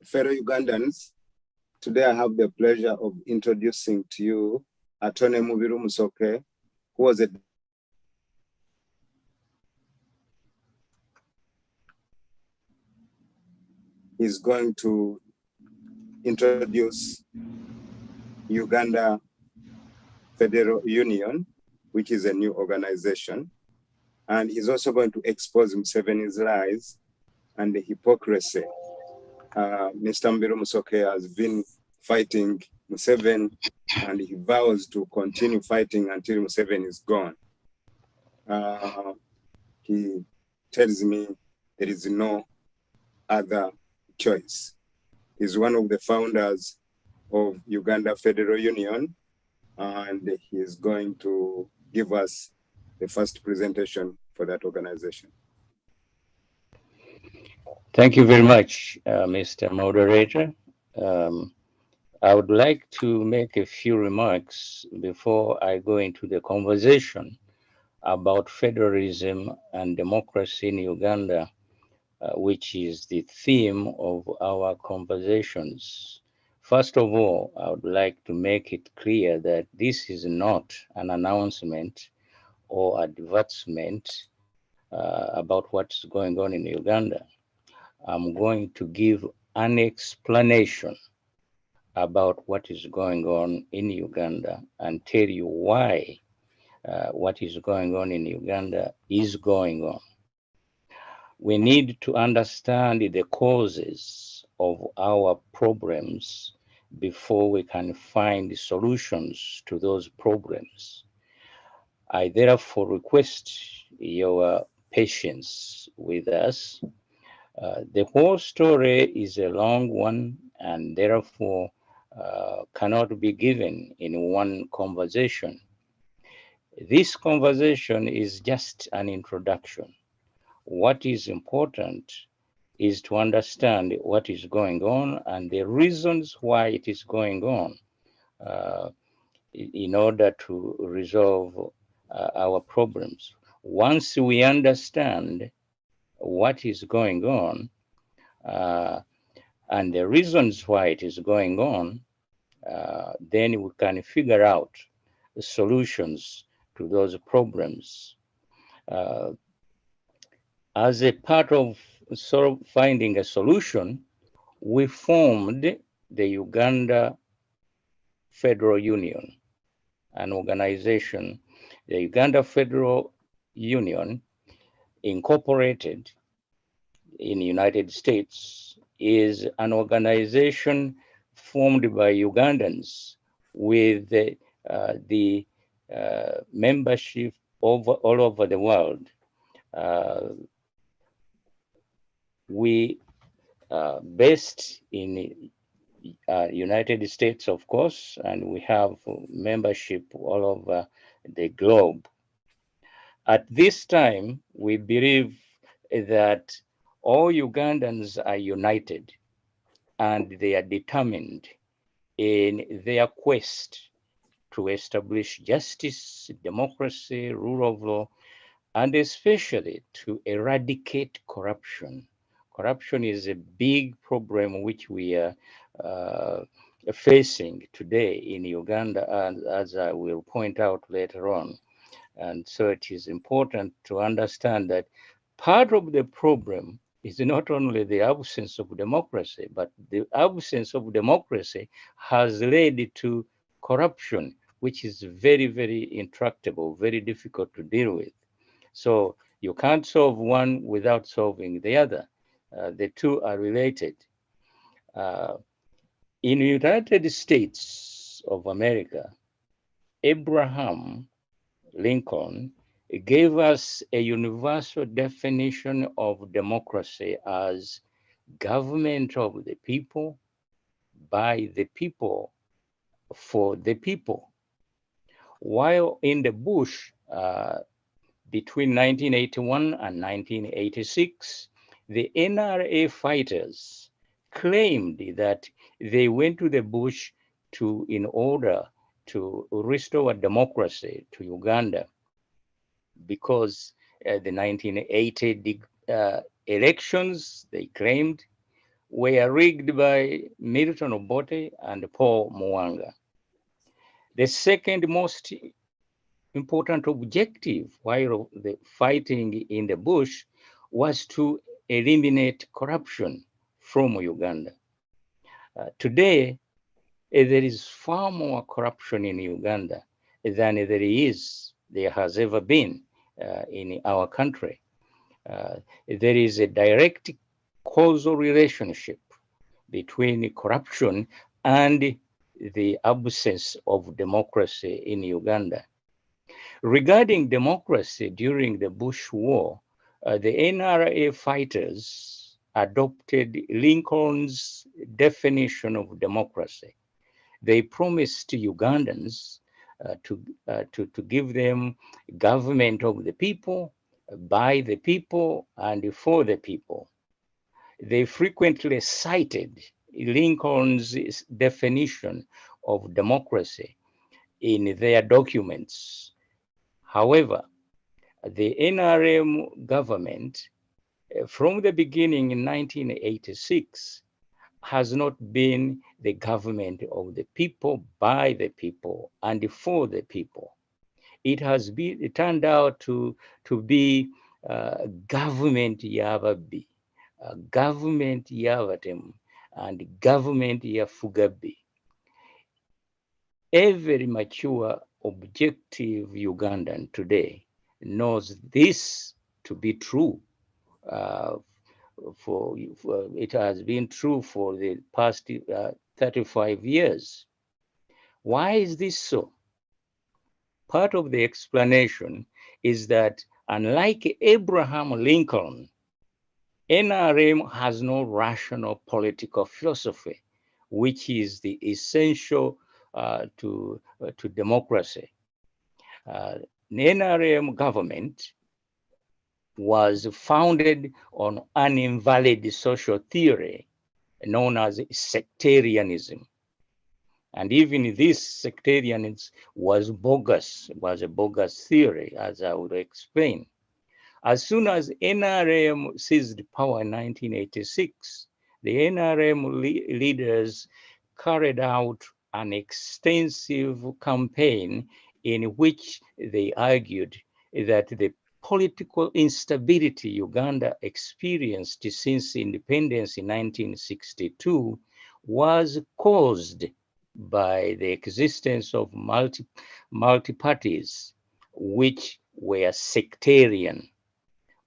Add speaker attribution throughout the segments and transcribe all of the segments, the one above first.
Speaker 1: fellow Ugandans, today I have the pleasure of introducing to you Attorney Mubiru Musoke, who was a is going to introduce Uganda Federal Union, which is a new organization. And he's also going to expose Museveni's lies and the hypocrisy. Mr. Mubiru Musoke has been fighting Museveni, and he vows to continue fighting until Museveni is gone. He tells me there is no other choice. He's one of the founders of Uganda Federal Union, and he is going to give us the first presentation for that organization.
Speaker 2: Thank you very much, Mr. Moderator. I would like to make a few remarks before I go into the conversation about federalism and democracy in Uganda, which is the theme of our conversations. First of all, I would like to make it clear that this is not an announcement or advertisement about what's going on in Uganda. I'm going to give an explanation about what is going on in Uganda and tell you why what is going on in Uganda is going on. We need to understand the causes of our problems before we can find solutions to those problems. I therefore request your patience with us. The whole story is a long one and therefore cannot be given in one conversation. This conversation is just an introduction. What is important is to understand what is going on and the reasons why it is going on in order to resolve our problems. Once we understand what is going on and the reasons why it is going on, then we can figure out solutions to those problems. As a part of finding a solution, we formed the Uganda Federal Union, an organization. The Uganda Federal Union, incorporated in the United States, is an organization formed by Ugandans with the membership all over the world. We are based in United States, of course, and we have membership all over the globe. At this time, we believe that all Ugandans are united and they are determined in their quest to establish justice, democracy, rule of law, and especially to eradicate corruption. Corruption is a big problem which we are facing today in Uganda, and as I will point out later on. And so it is important to understand that part of the problem is not only the absence of democracy, but the absence of democracy has led to corruption, which is very, very intractable, very difficult to deal with. So you can't solve one without solving the other. The two are related. In the United States of America, Abraham Lincoln gave us a universal definition of democracy as government of the people, by the people, for the people. While in the bush, between 1981 and 1986, the NRA fighters claimed that they went to the bush in order to restore democracy to Uganda because the 1980 elections, they claimed, were rigged by Milton Obote and Paul Mwanga. The second most important objective while the fighting in the bush was to eliminate corruption from Uganda. Today, there is far more corruption in Uganda than there has ever been in our country. There is a direct causal relationship between corruption and the absence of democracy in Uganda. Regarding democracy during the Bush War, the NRA fighters adopted Lincoln's definition of democracy. They promised to Ugandans to give them government of the people, by the people, and for the people. They frequently cited Lincoln's definition of democracy in their documents. However, the NRM government, from the beginning in 1986, has not been the government of the people, by the people, and for the people. It turned out to be government Yavabi, government Yavatem, and government Yafugabi. Every mature, objective Ugandan today knows this to be true. For it has been true for the past 35 years. Why is this so? Part of the explanation is that unlike Abraham Lincoln, NRM has no rational political philosophy, which is the essential to democracy. The NRM government was founded on an invalid social theory known as sectarianism. And even this sectarianism was bogus, was a bogus theory, as I would explain. As soon as NRM seized power in 1986, the NRM leaders carried out an extensive campaign in which they argued that the political instability Uganda experienced since independence in 1962 was caused by the existence of multi-parties which were sectarian.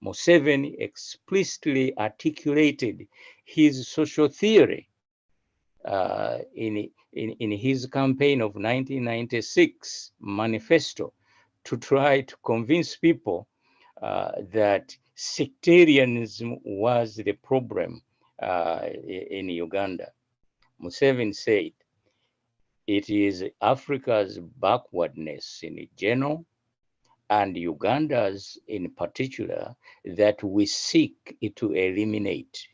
Speaker 2: Museveni explicitly articulated his social theory in his campaign of 1996 manifesto to try to convince people that sectarianism was the problem in Uganda. Museveni said, it is Africa's backwardness in general and Uganda's in particular that we seek to eliminate.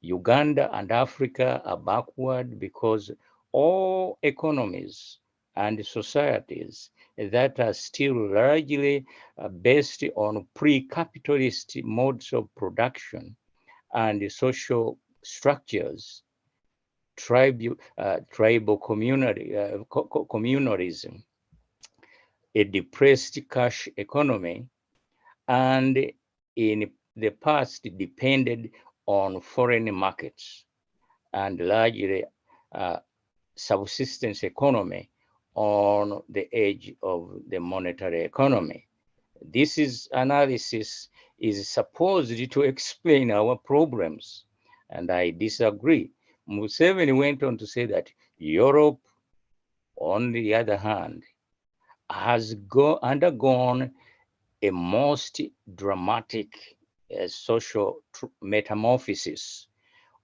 Speaker 2: Uganda and Africa are backward because all economies and societies that are still largely based on pre-capitalist modes of production and social structures, tribal communalism, a depressed cash economy, and in the past depended on foreign markets and largely subsistence economy on the edge of the monetary economy. This analysis is supposed to explain our problems, and I disagree. Museveni went on to say that Europe, on the other hand, has undergone a most dramatic social metamorphosis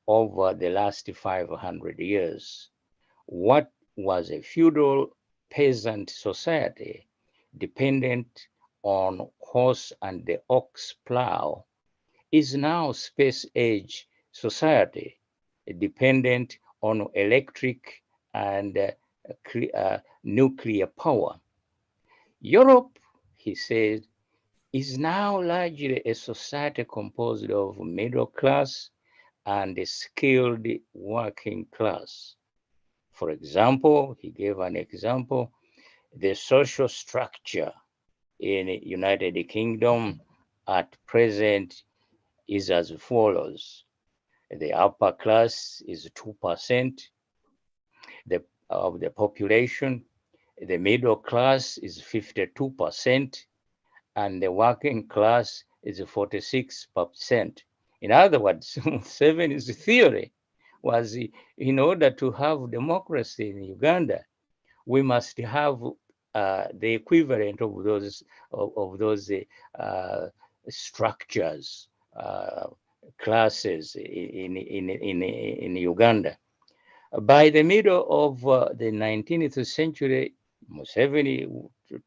Speaker 2: over the last 500 years. What was a feudal peasant society dependent on horse and the ox plow is now space-age society dependent on electric and nuclear power. Europe, he said, is now largely a society composed of middle class and the skilled working class. For example, he gave an example, the social structure in United Kingdom at present is as follows. The upper class is 2% of the population. The middle class is 52%, and the working class is 46%. In other words, Museveni's theory was in order to have democracy in Uganda, we must have the equivalent of those structures, classes in Uganda. By the middle of the 19th century, Museveni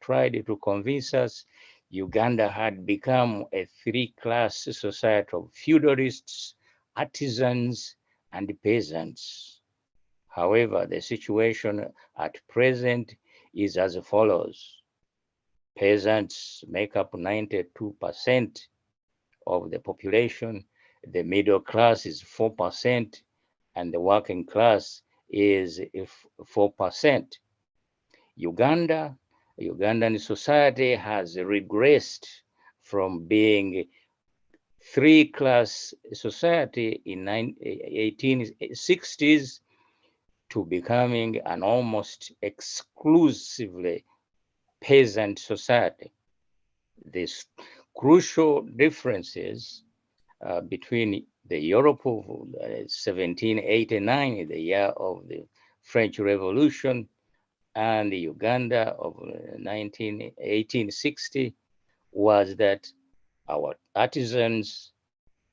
Speaker 2: tried to convince us Uganda had become a three-class society of feudalists, artisans, and peasants. However, the situation at present is as follows. Peasants make up 92% of the population, the middle class is 4%, and the working class is 4%. Ugandan society has regressed from being three-class society in 1860s to becoming an almost exclusively peasant society. These crucial differences between the Europe of 1789, the year of the French Revolution, and the Uganda of 1860 was that our artisans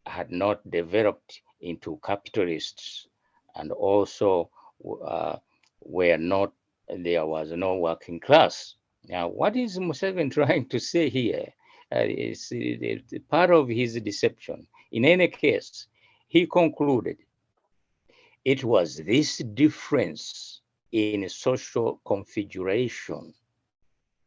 Speaker 2: had not developed into capitalists, and also were not, there was no working class. Now, what is Museveni trying to say here? Is part of his deception. In any case, he concluded it was this difference in social configuration,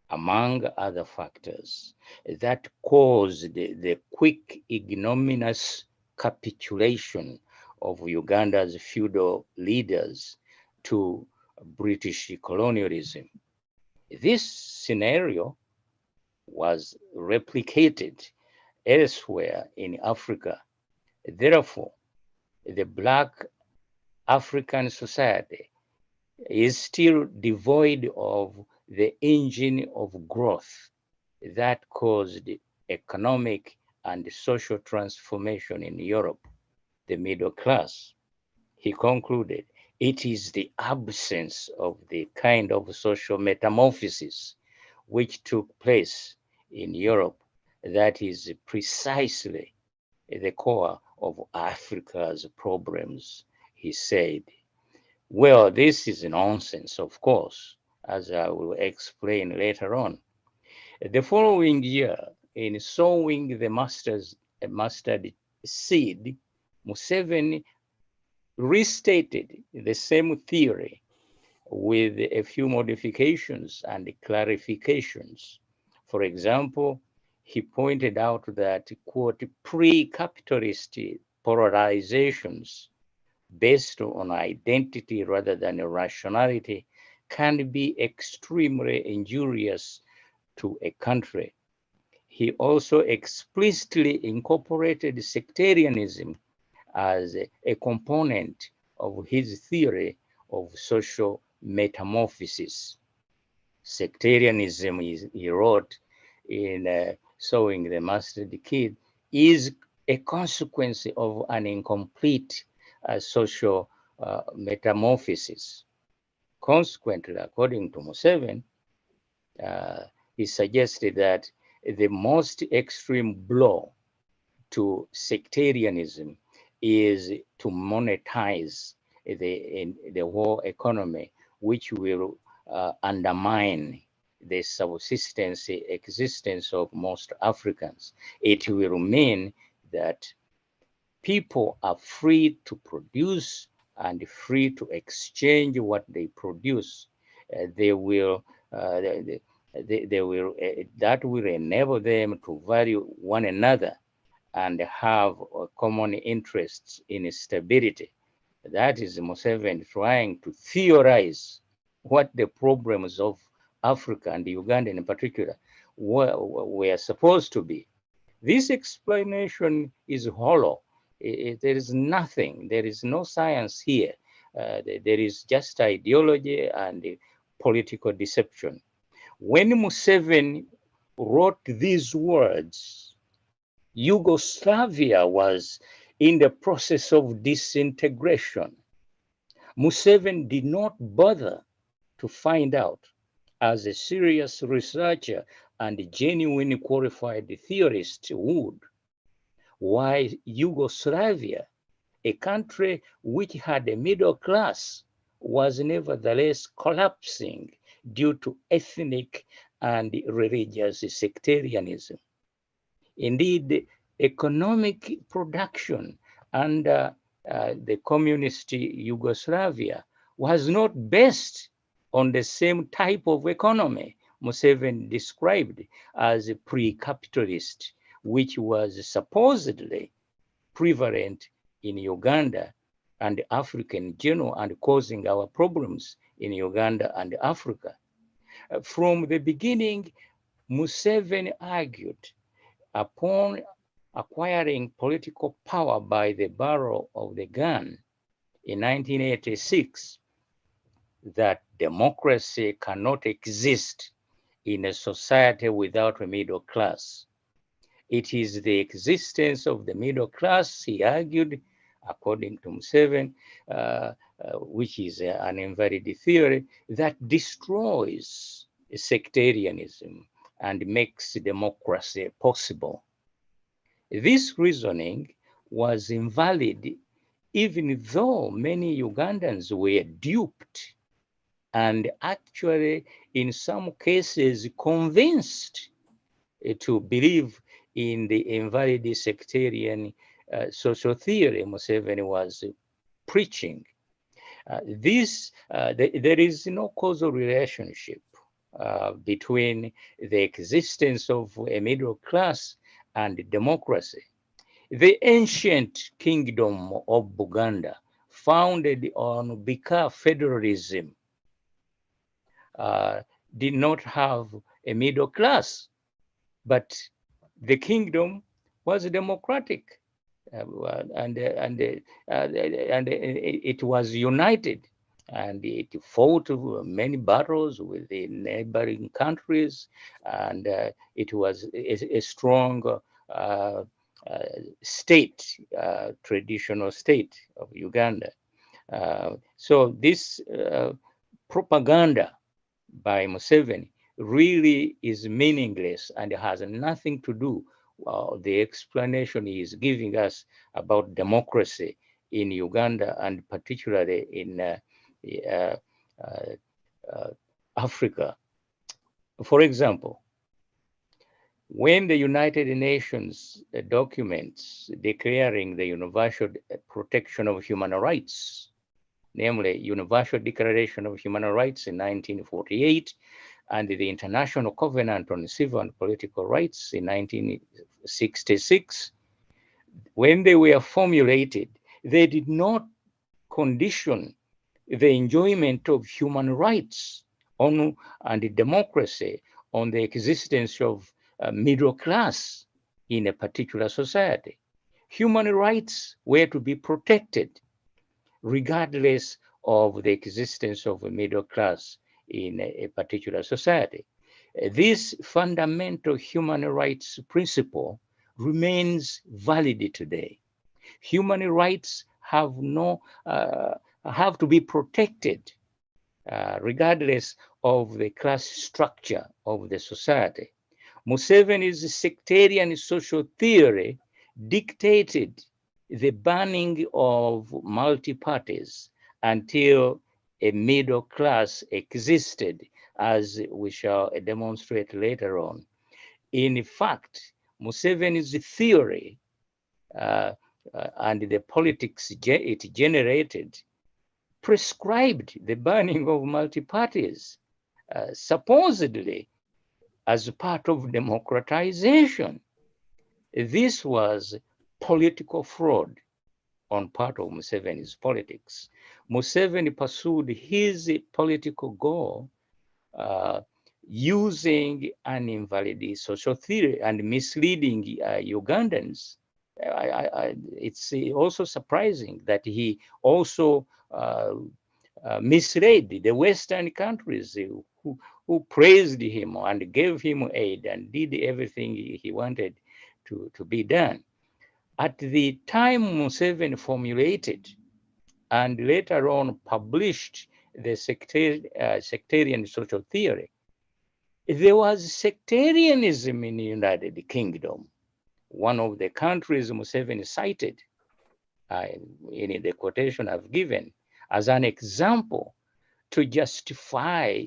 Speaker 2: among other factors, that caused the quick, ignominious capitulation of Uganda's feudal leaders to British colonialism. This scenario was replicated elsewhere in Africa. Therefore, the Black African society is still devoid of the engine of growth that caused economic and social transformation in Europe, the middle class. He concluded, it is the absence of the kind of social metamorphosis which took place in Europe that is precisely the core of Africa's problems, he said. Well, this is nonsense, of course, as I will explain later on. The following year, in sowing the mustard seed, Museveni restated the same theory with a few modifications and clarifications. For example, he pointed out that, quote, pre-capitalist polarizations based on identity rather than rationality can be extremely injurious to a country. He also explicitly incorporated sectarianism as a component of his theory of social metamorphosis. Sectarianism, he wrote in Sowing the Mustard Seed, is a consequence of an incomplete social metamorphosis. Consequently, according to Museveni, he suggested that the most extreme blow to sectarianism is to monetize the whole economy, which will undermine the subsistence existence of most Africans. It will mean that people are free to produce and free to exchange what they produce. They will that will enable them to value one another and have common interests in stability. That is Museveni trying to theorize what the problems of Africa and Uganda in particular were supposed to be. This explanation is hollow. There is nothing, there is no science here. There is just ideology and political deception. When Museveni wrote these words, Yugoslavia was in the process of disintegration. Museveni did not bother to find out, as a serious researcher and genuine qualified theorist would, why Yugoslavia, a country which had a middle class, was nevertheless collapsing due to ethnic and religious sectarianism. Indeed, economic production under the communist Yugoslavia was not based on the same type of economy Museveni described as pre-capitalist, which was supposedly prevalent in Uganda and Africa in general and causing our problems in Uganda and Africa. From the beginning, Museveni argued upon acquiring political power by the barrel of the gun in 1986 that democracy cannot exist in a society without a middle class. It is the existence of the middle class, he argued, according to Museveni, which is an invalid theory, that destroys sectarianism and makes democracy possible. This reasoning was invalid even though many Ugandans were duped and actually, in some cases, convinced to believe in the invalid sectarian social theory Museveni was preaching. There is no causal relationship between the existence of a middle class and democracy. The ancient kingdom of Buganda, founded on Bika federalism, did not have a middle class, but the kingdom was democratic, and it was united, and it fought many battles with the neighboring countries, and it was a strong state, traditional state of Uganda. So this propaganda by Museveni really is meaningless and has nothing to do the explanation he is giving us about democracy in Uganda and particularly in Africa. For example, when the United Nations documents declaring the universal protection of human rights, namely Universal Declaration of Human Rights in 1948 and the International Covenant on Civil and Political Rights in 1966, when they were formulated, they did not condition the enjoyment of human rights and democracy on the existence of middle class in a particular society. Human rights were to be protected regardless of the existence of a middle class in a particular society. This fundamental human rights principle remains valid today. Human rights have to be protected regardless of the class structure of the society. Museveni's sectarian social theory dictated the banning of multi-parties until a middle class existed, as we shall demonstrate later on. In fact, Museveni's theory and the politics it generated prescribed the banning of multi-parties, supposedly as part of democratization. This was political fraud on part of Museveni's politics. Museveni pursued his political goal using an invalid social theory and misleading Ugandans. It's also surprising that he also misled the Western countries who praised him and gave him aid and did everything he wanted to be done. At the time Museveni formulated and later on published the sectarian social theory, there was sectarianism in the United Kingdom, one of the countries Museveni cited in the quotation I've given as an example to justify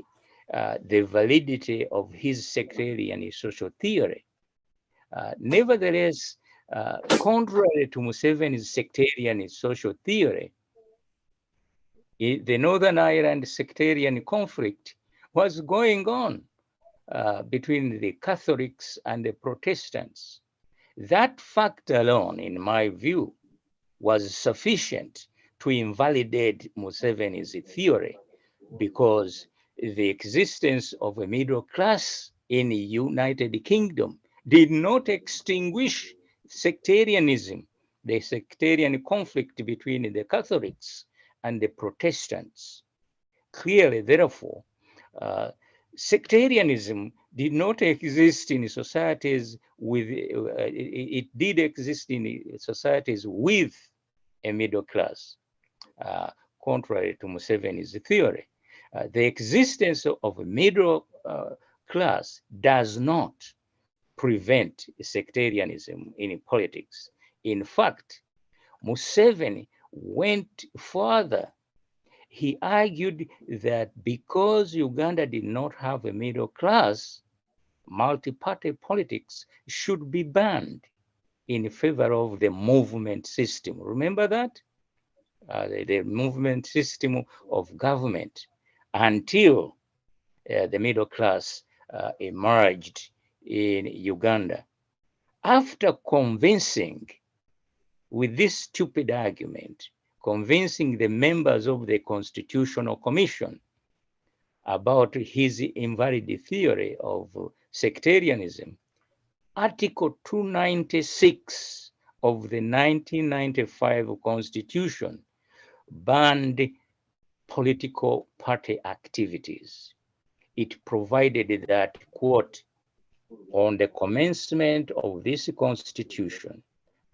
Speaker 2: the validity of his sectarian social theory. Nevertheless, contrary to Museveni's sectarian social theory, the Northern Ireland sectarian conflict was going on between the Catholics and the Protestants. That fact alone, in my view, was sufficient to invalidate Museveni's theory, because the existence of a middle class in the United Kingdom did not extinguish sectarianism, the sectarian conflict between the Catholics and the Protestants. Clearly, therefore, sectarianism did not exist in societies with, it did exist in societies with a middle class, contrary to Museveni's theory. The existence of a middle class does not prevent sectarianism in politics. In fact, Museveni went further. He argued that because Uganda did not have a middle class, multi-party politics should be banned in favor of the movement system. Remember that? The movement system of government until the middle class emerged in Uganda. After convincing, with this stupid argument, convincing the members of the Constitutional Commission about his invalid theory of sectarianism, Article 296 of the 1995 Constitution banned political party activities. It provided that, quote, on the commencement of this Constitution,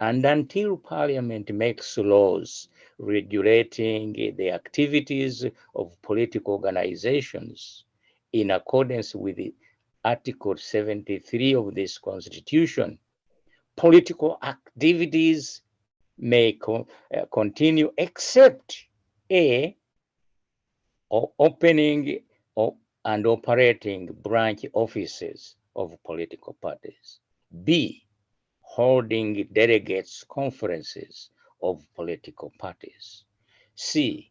Speaker 2: and until Parliament makes laws regulating the activities of political organizations in accordance with Article 73 of this Constitution, political activities may continue except A, opening and operating branch offices of political parties, B, holding delegates conferences of political parties, C,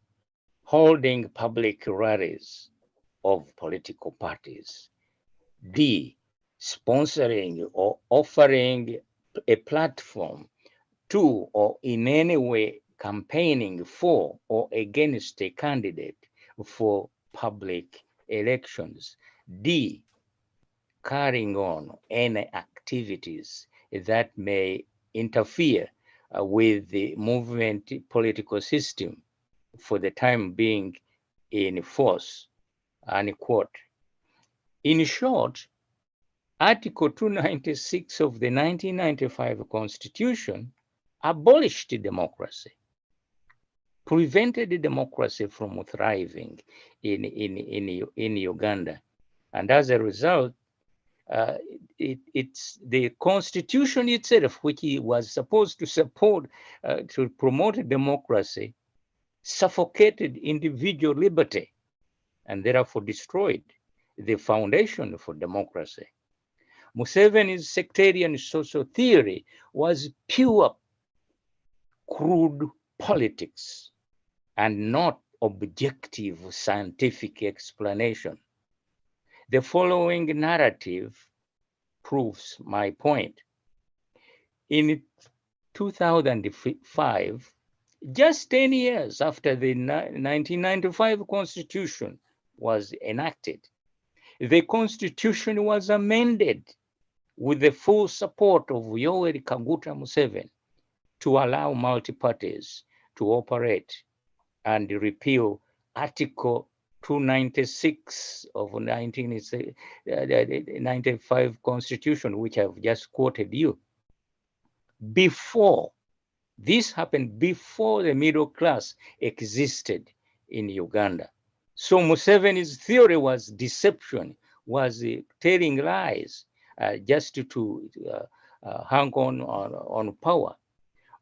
Speaker 2: holding public rallies of political parties, D, sponsoring or offering a platform to or in any way campaigning for or against a candidate for public elections, D, carrying on any activities that may interfere with the movement political system for the time being in force, unquote. In short, Article 296 of the 1995 Constitution abolished democracy, prevented democracy from thriving in Uganda. And as a result, it's the Constitution itself, which was supposed to support, to promote democracy, suffocated individual liberty and therefore destroyed the foundation for democracy. Museveni's sectarian social theory was pure, crude politics and not objective scientific explanation. The following narrative proves my point. In 2005, just 10 years after the 1995 Constitution was enacted, the Constitution was amended with the full support of Yoweri Kaguta Museveni to allow multi-parties to operate and repeal Article 296 of 1995 Constitution, which I've just quoted you. Before, this happened before the middle class existed in Uganda. So Museveni's theory was deception, was telling lies just to hang on power.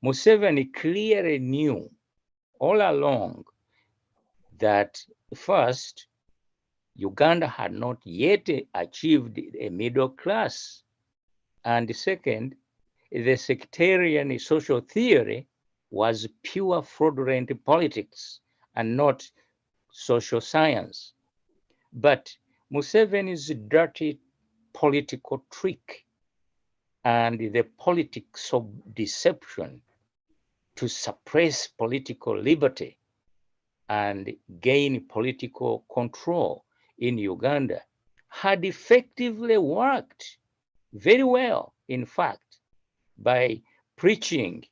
Speaker 2: Museveni clearly knew all along that first, Uganda had not yet achieved a middle class. And second, the sectarian social theory was pure fraudulent politics and not social science. But Museveni's dirty political trick and the politics of deception to suppress political liberty and gain political control in Uganda had effectively worked very well, in fact, by preaching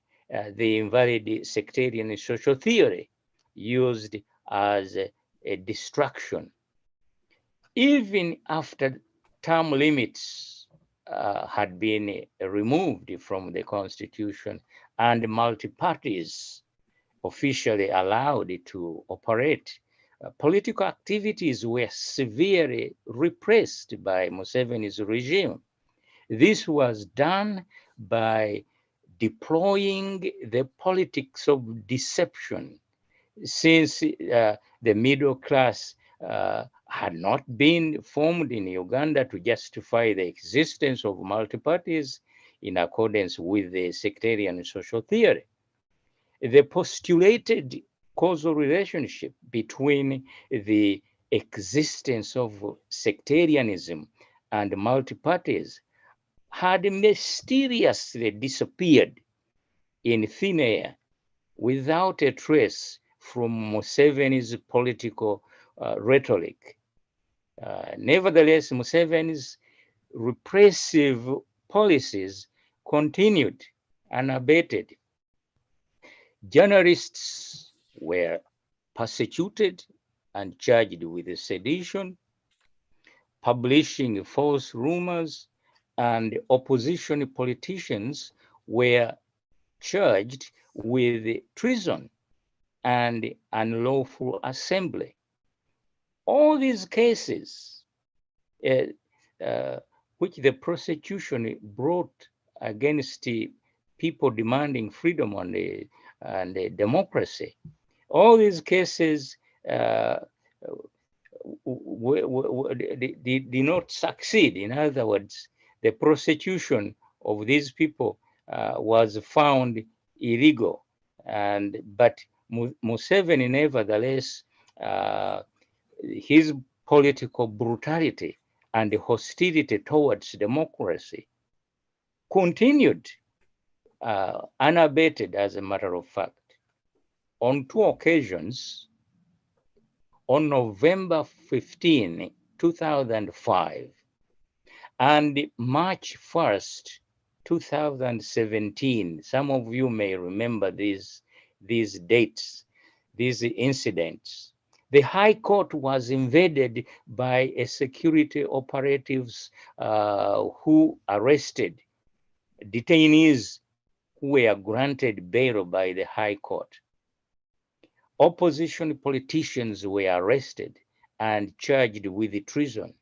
Speaker 2: the invalid sectarian social theory used as a distraction. Even after term limits had been removed from the Constitution and multi-parties officially allowed to operate, political activities were severely repressed by Museveni's regime. This was done by deploying the politics of deception, since the middle class had not been formed in Uganda to justify the existence of multi-parties in accordance with the sectarian social theory. The postulated causal relationship between the existence of sectarianism and multi-parties had mysteriously disappeared in thin air without a trace from Museveni's political rhetoric. Nevertheless, Museveni's repressive policies continued unabated. Journalists were persecuted and charged with sedition, publishing false rumors, and opposition politicians were charged with treason and unlawful assembly. All these cases, which the prosecution brought against people demanding freedom and democracy, all these cases did not succeed. In other words, the prosecution of these people was found illegal. But Museveni, nevertheless, his political brutality and hostility towards democracy continued unabated, as a matter of fact. On two occasions, on November 15, 2005, and March 1st, 2017, some of you may remember these dates, these incidents. The High Court was invaded by a security operatives who arrested detainees who were granted bail by the High Court. Opposition politicians were arrested and charged with treason.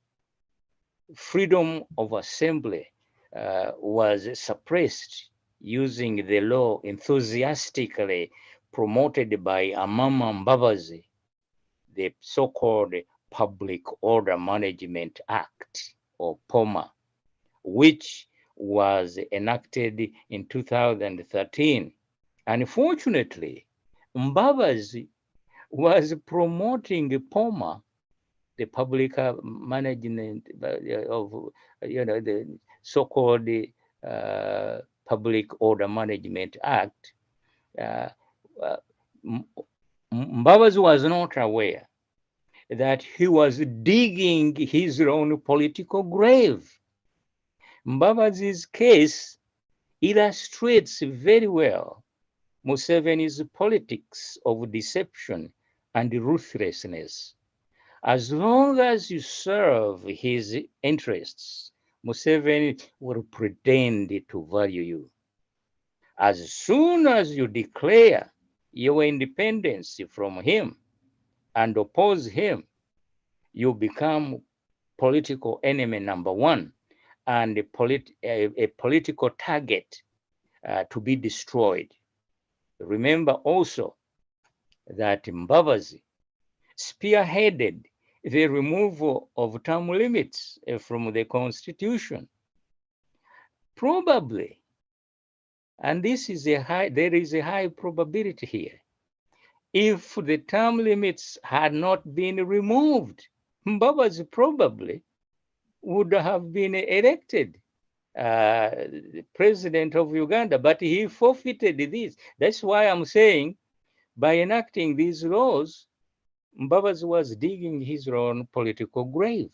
Speaker 2: Freedom of assembly was suppressed using the law enthusiastically promoted by Amama Mbabazi, the so-called Public Order Management Act, or POMA, which was enacted in 2013. Unfortunately, Mbabazi was promoting POMA, the public management of, the so-called Public Order Management Act, uh, uh, Mbabazi was not aware that he was digging his own political grave. Mbabazi's case illustrates very well Museveni's politics of deception and ruthlessness. As long as you serve his interests, Museveni will pretend to value you. As soon as you declare your independence from him and oppose him, you become political enemy number one and a political target to be destroyed. Remember also that Mbabazi spearheaded the removal of term limits from the constitution. Probably, and there is a high probability here, if the term limits had not been removed, Mbabazi probably would have been elected president of Uganda, but he forfeited this. That's why I'm saying by enacting these laws, Mbabazi was digging his own political grave.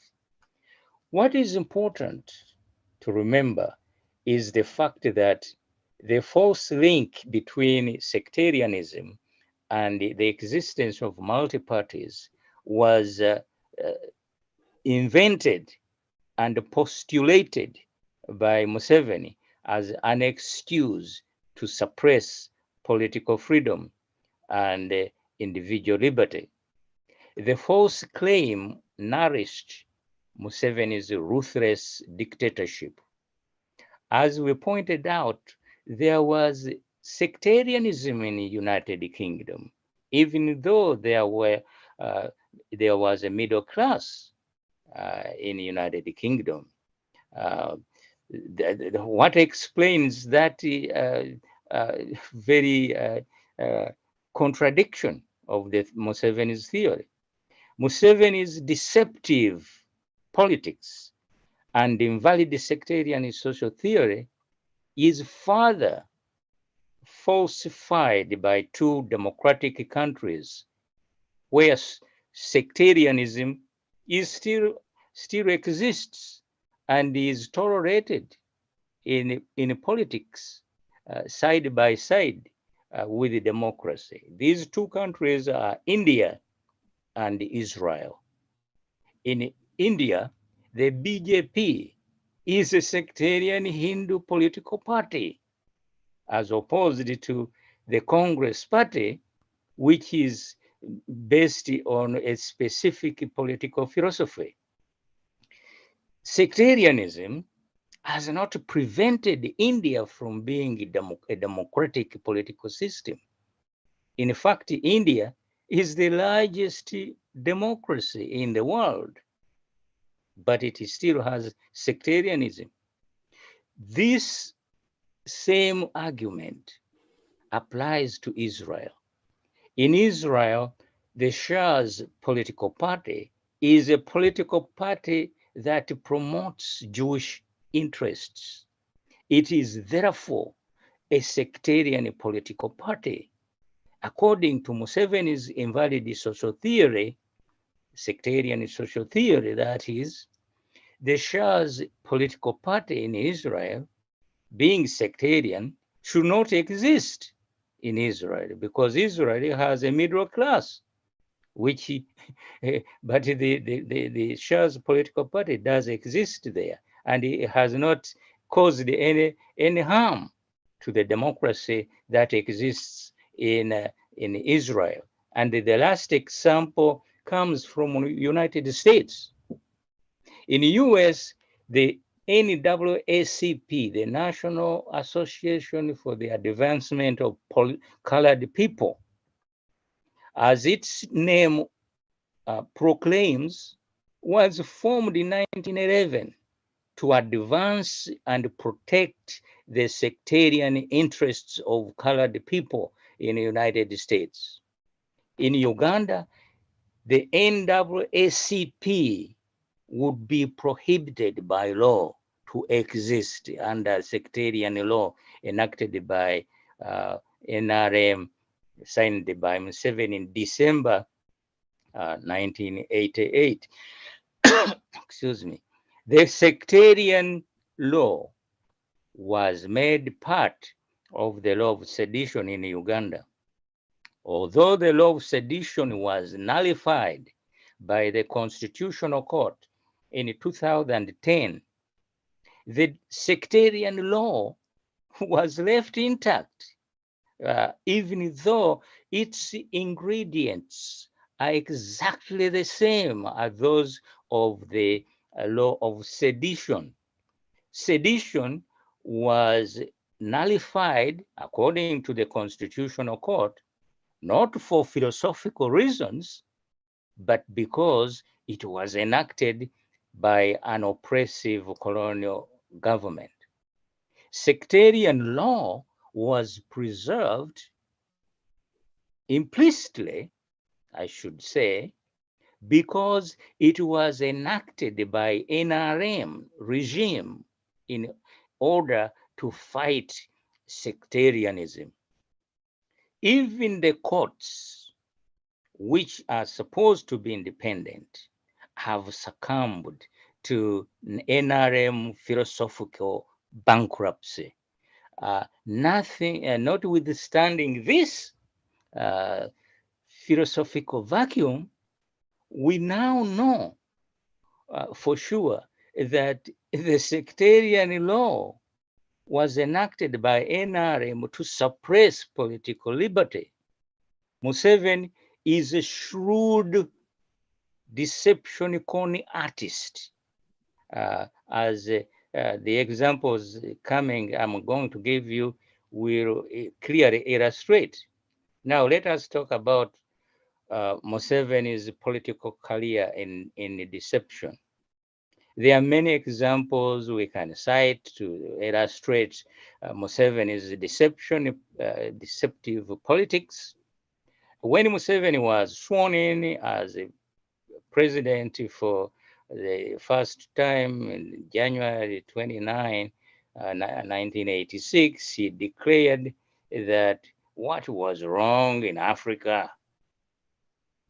Speaker 2: What is important to remember is the fact that the false link between sectarianism and the existence of multi-parties was invented and postulated by Museveni as an excuse to suppress political freedom and individual liberty. The false claim nourished Museveni's ruthless dictatorship. As we pointed out, there was sectarianism in the United Kingdom, even though there was a middle class in the United Kingdom. What explains that very contradiction of the Museveni's theory? Museveni's deceptive politics and invalid sectarian social theory is further falsified by two democratic countries where sectarianism is still exists and is tolerated in politics side by side with democracy. These two countries are India and Israel. In India, the BJP is a sectarian Hindu political party, as opposed to the Congress party, which is based on a specific political philosophy. Sectarianism has not prevented India from being a democratic political system. In fact, India is the largest democracy in the world, but it still has sectarianism. This same argument applies to Israel. In Israel, the Shah's political party is a political party that promotes Jewish interests. It is therefore a sectarian political party. According to Museveni's invalid social theory, sectarian social theory, that is, the Shah's political party in Israel, being sectarian, should not exist in Israel because Israel has a middle class, which, but the Shah's political party does exist there, and it has not caused any harm to the democracy that exists in Israel. And the last example comes from United States. In the US, the NAACP, the National Association for the Advancement of Colored People, as its name proclaims, was formed in 1911 to advance and protect the sectarian interests of colored people in the United States. In Uganda, the NAACP would be prohibited by law to exist under sectarian law enacted by NRM, signed by Museveni in December 1988. Excuse me. The sectarian law was made part of the law of sedition in Uganda. Although the law of sedition was nullified by the Constitutional Court in 2010, the sectarian law was left intact, even though its ingredients are exactly the same as those of the law of sedition. Sedition was nullified, according to the Constitutional Court, not for philosophical reasons, but because it was enacted by an oppressive colonial government. Sectarian law was preserved implicitly, I should say, because it was enacted by NRM regime in order to fight sectarianism. Even the courts, which are supposed to be independent, have succumbed to NRM philosophical bankruptcy. Notwithstanding this philosophical vacuum, we now know for sure that the sectarian law was enacted by NRM to suppress political liberty. Museveni is a shrewd deception con artist. As the examples coming, I'm going to give you will clearly illustrate. Now, let us talk about Museveni's political career in deception. There are many examples we can cite to illustrate Museveni's deceptive politics. When Museveni was sworn in as a president for the first time in January 29, 1986, he declared that what was wrong in Africa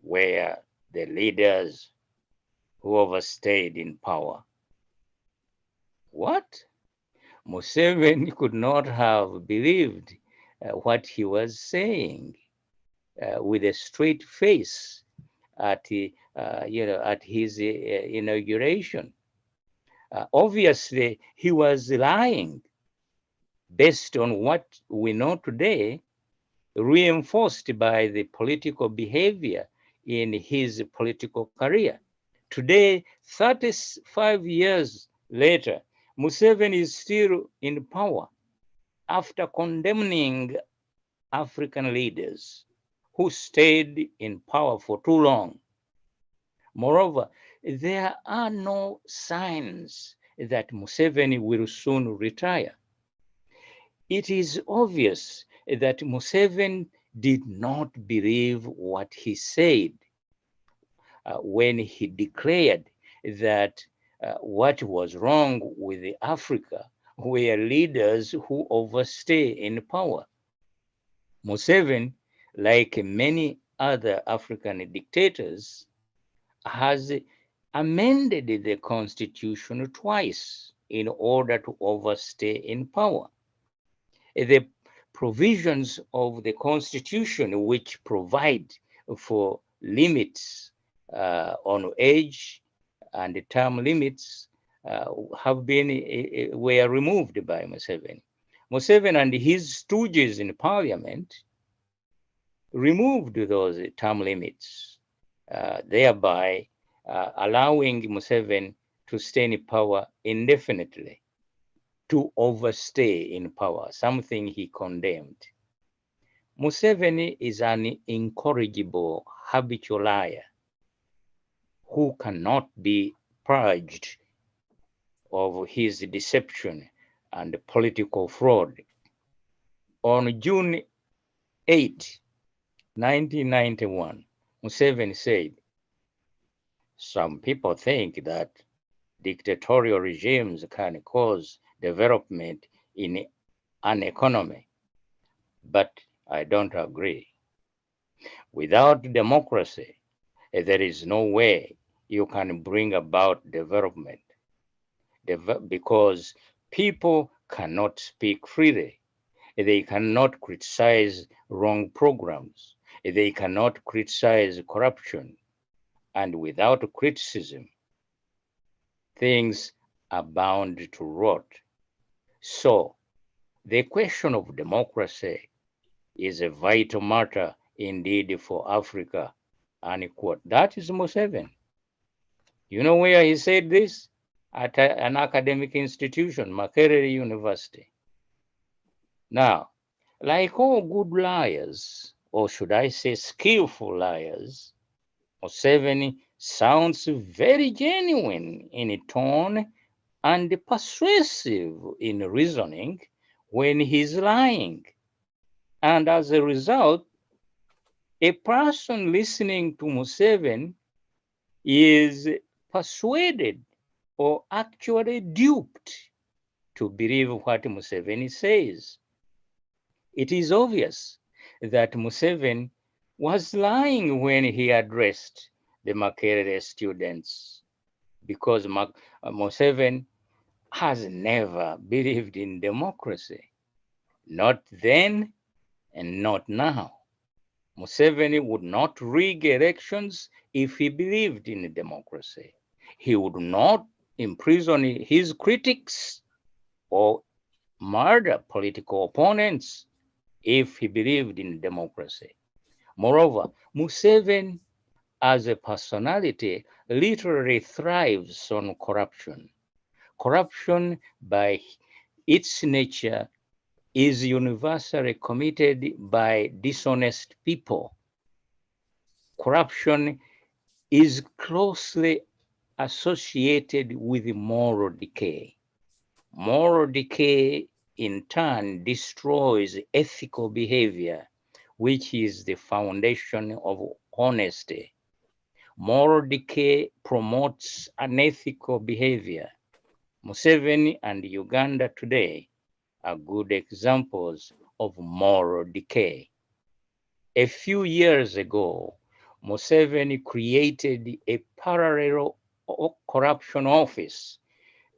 Speaker 2: were the leaders who overstayed in power. What? Museveni could not have believed what he was saying with a straight face at his inauguration. Obviously, he was lying based on what we know today, reinforced by the political behavior in his political career. Today, 35 years later, Museveni is still in power after condemning African leaders who stayed in power for too long. Moreover, there are no signs that Museveni will soon retire. It is obvious that Museveni did not believe what he said when he declared that what was wrong with Africa were leaders who overstay in power. Museveni, like many other African dictators, has amended the constitution twice in order to overstay in power. The provisions of the constitution which provide for limits on age and term limits were removed by Museveni. Museveni and his stooges in parliament removed those term limits, thereby allowing Museveni to stay in power indefinitely, to overstay in power, something he condemned. Museveni is an incorrigible habitual liar who cannot be purged of his deception and political fraud. On June 8, 1991, Museveni said, "Some people think that dictatorial regimes can cause development in an economy, but I don't agree. Without democracy, there is no way you can bring about development because people cannot speak freely. They cannot criticize wrong programs. They cannot criticize corruption. And without criticism, things are bound to rot. So, the question of democracy is a vital matter indeed for Africa, unquote. That is Museveni. You know where he said this? At an academic institution, Makerere University. Now, like all good liars, or should I say skillful liars, Museveni sounds very genuine in tone and persuasive in reasoning when he's lying. And as a result, a person listening to Museveni is persuaded or actually duped to believe what Museveni says. It is obvious that Museveni was lying when he addressed the Makerere students because Museveni has never believed in democracy, not then and not now. Museveni would not rig elections if he believed in democracy. He would not imprison his critics or murder political opponents if he believed in democracy. Moreover, Museveni as a personality literally thrives on corruption. Corruption by its nature is universally committed by dishonest people. Corruption is closely associated with moral decay. Moral decay, in turn, destroys ethical behavior, which is the foundation of honesty. Moral decay promotes unethical behavior. Museveni and Uganda today are good examples of moral decay. A few years ago, Museveni created a parallel corruption office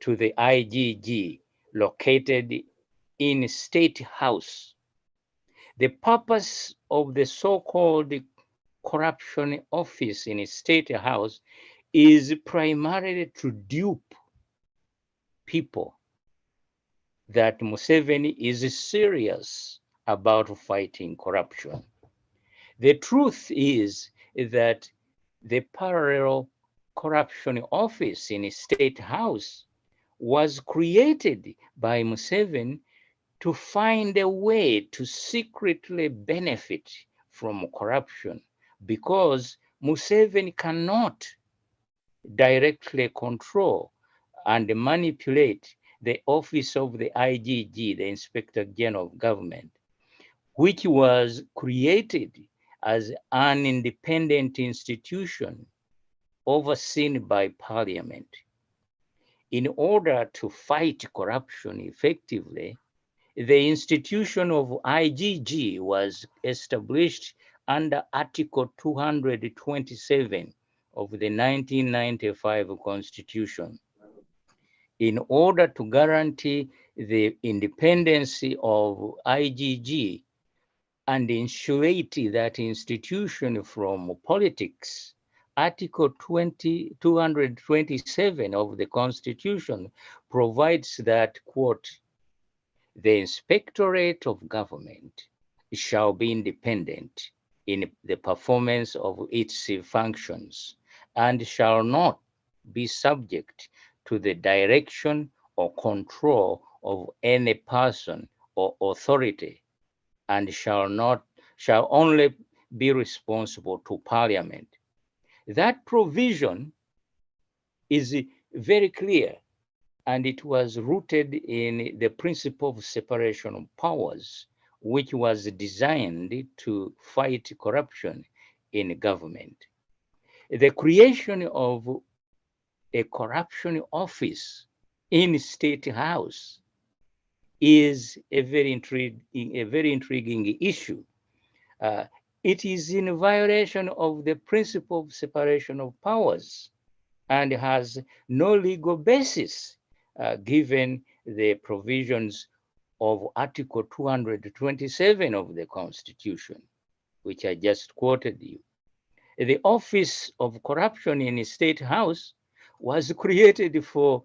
Speaker 2: to the IGG located in State House. The purpose of the so-called corruption office in State House is primarily to dupe people that Museveni is serious about fighting corruption. The truth is that the parallel corruption office in State House was created by Museveni to find a way to secretly benefit from corruption because Museveni cannot directly control and manipulate the office of the IGG, the Inspector General of Government, which was created as an independent institution overseen by Parliament. In order to fight corruption effectively, the institution of IGG was established under Article 227 of the 1995 Constitution. In order to guarantee the independence of IGG and insulate that institution from politics, Article 227 of the Constitution provides that, quote, the Inspectorate of Government shall be independent in the performance of its functions and shall not be subject to the direction or control of any person or authority and shall only be responsible to Parliament. That provision is very clear, and it was rooted in the principle of separation of powers, which was designed to fight corruption in government. The creation of a corruption office in State House is a very intriguing issue. It is in violation of the principle of separation of powers and has no legal basis given the provisions of Article 227 of the Constitution, which I just quoted you. The Office of Corruption in State House was created for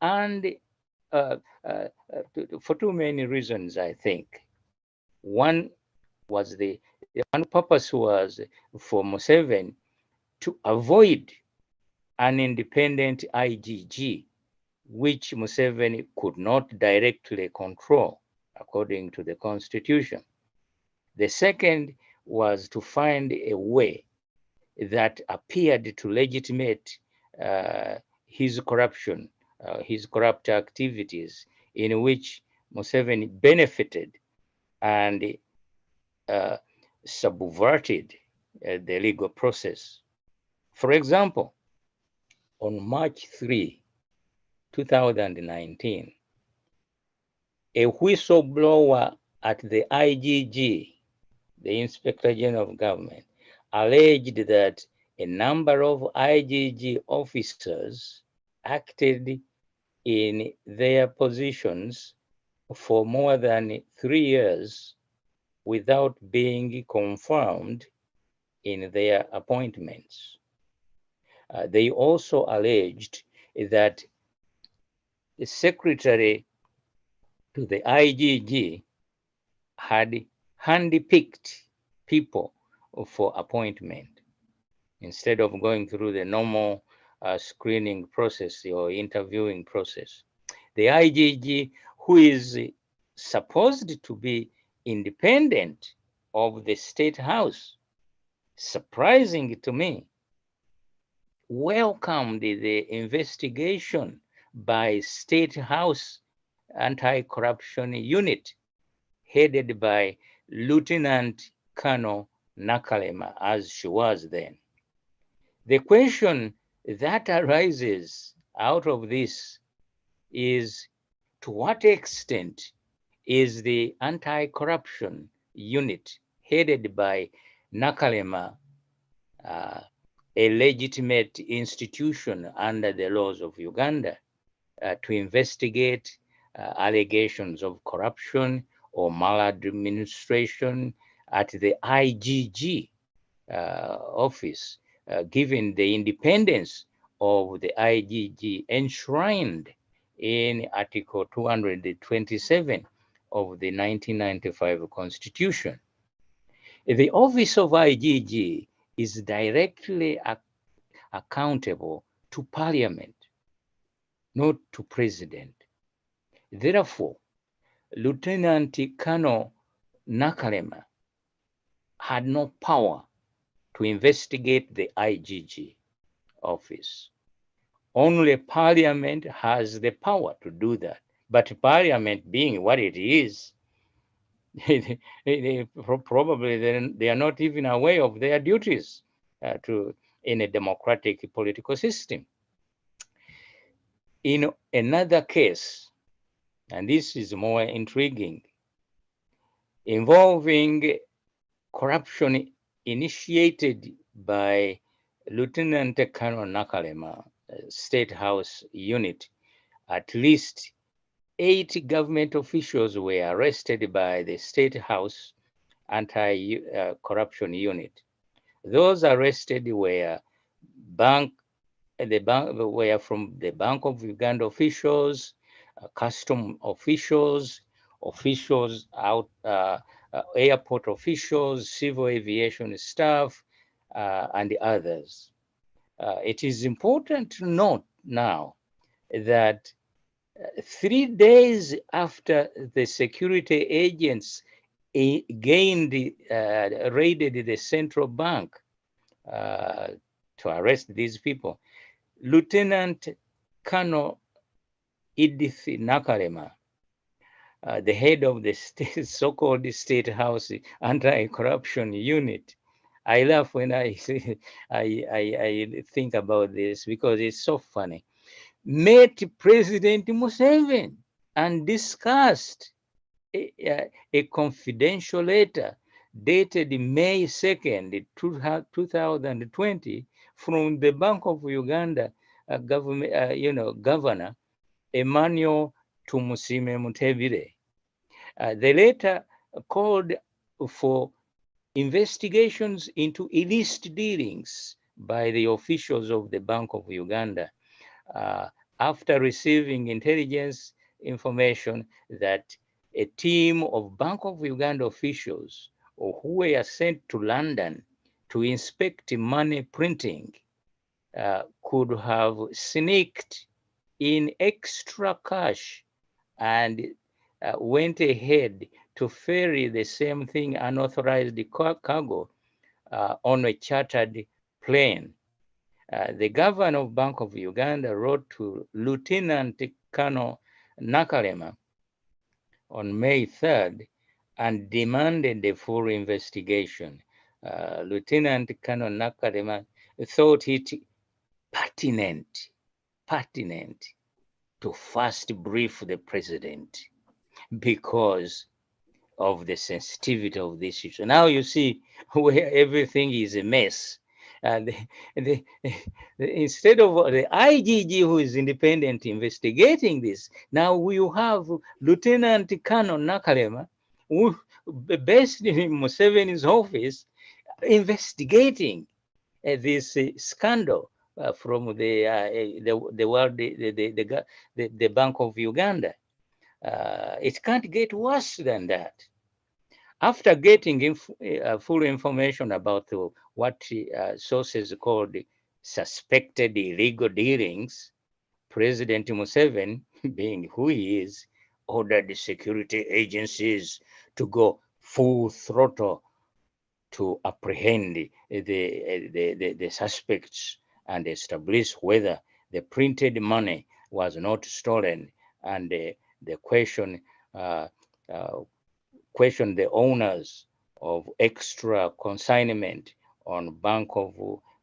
Speaker 2: and for too many reasons, I think. One was the one purpose was for Museveni to avoid an independent IGG, which Museveni could not directly control according to the constitution. The second was to find a way that appeared to legitimate his corruption, his corrupt activities, in which Museveni benefited and subverted the legal process. For example, on March 3, 2019, a whistleblower at the IGG, the Inspector General of Government, alleged that a number of IGG officers acted in their positions for more than 3 years without being confirmed in their appointments. They also alleged that the secretary to the IGG had handpicked people for appointment instead of going through the normal screening process or interviewing process. The IGG, who is supposed to be independent of the State House, surprising to me, welcomed the investigation by State House Anti-Corruption Unit headed by Lieutenant Colonel Nakalema, as she was then. The question that arises out of this is, to what extent is the anti-corruption unit headed by Nakalema a legitimate institution under the laws of Uganda to investigate allegations of corruption or maladministration at the IGG office, given the independence of the IGG enshrined in Article 227 of the 1995 Constitution. The office of IGG is directly accountable to Parliament, not to President. Therefore, Lieutenant Colonel Nakalema had no power to investigate the IGG office. Only Parliament has the power to do that. But Parliament being what it is, probably they are not even aware of their duties in a democratic political system. In another case, and this is more intriguing, involving corruption initiated by Lieutenant Colonel Nakalema, State House unit, at least 8 government officials were arrested by the State House Anti-Corruption Unit. Those arrested were from the Bank of Uganda officials, custom officials, airport officials, civil aviation staff, and others. It is important to note now that 3 days after the security agents raided the central bank to arrest these people, Lieutenant Colonel Edith Nakalema, the head of the so-called State House Anti-Corruption Unit, I laugh when I think about this because it's so funny. Met President Museveni and discussed a confidential letter dated May 2nd, 2020, from the Bank of Uganda government, Governor Emmanuel Tumusime Mutebire. The letter called for investigations into illicit dealings by the officials of the Bank of Uganda uh, after receiving intelligence information that a team of Bank of Uganda officials who were sent to London to inspect money printing could have sneaked in extra cash and went ahead to ferry the same thing unauthorized cargo on a chartered plane. The governor of Bank of Uganda wrote to Lieutenant Colonel Nakalema on May 3rd and demanded a full investigation. Lieutenant Colonel Nakalema thought it pertinent, pertinent to first brief the president because of the sensitivity of this issue. Now you see where everything is a mess. And instead of the IGG, who is independent investigating this, now we have Lieutenant Colonel Nakalema, who based in Museveni's office, investigating this scandal from the world, the Bank of Uganda. It can't get worse than that. After getting full information about what sources called suspected illegal dealings, President Museveni, being who he is, ordered security agencies to go full throttle to apprehend the suspects and establish whether the printed money was not stolen, and the uh, uh, question the owners of extra consignment on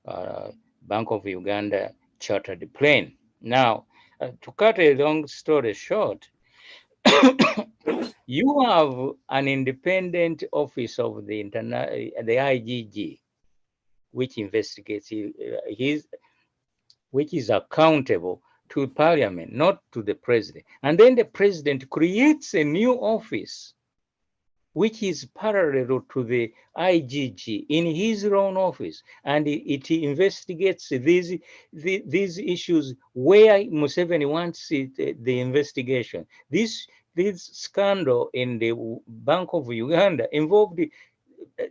Speaker 2: uh, Bank of Uganda chartered plane. Now, to cut a long story short, you have an independent office of the IGG, which investigates which is accountable to Parliament, not to the president. And then the president creates a new office which is parallel to the IGG in his own office, and it investigates these issues where Museveni wants the investigation. This scandal in the Bank of Uganda involved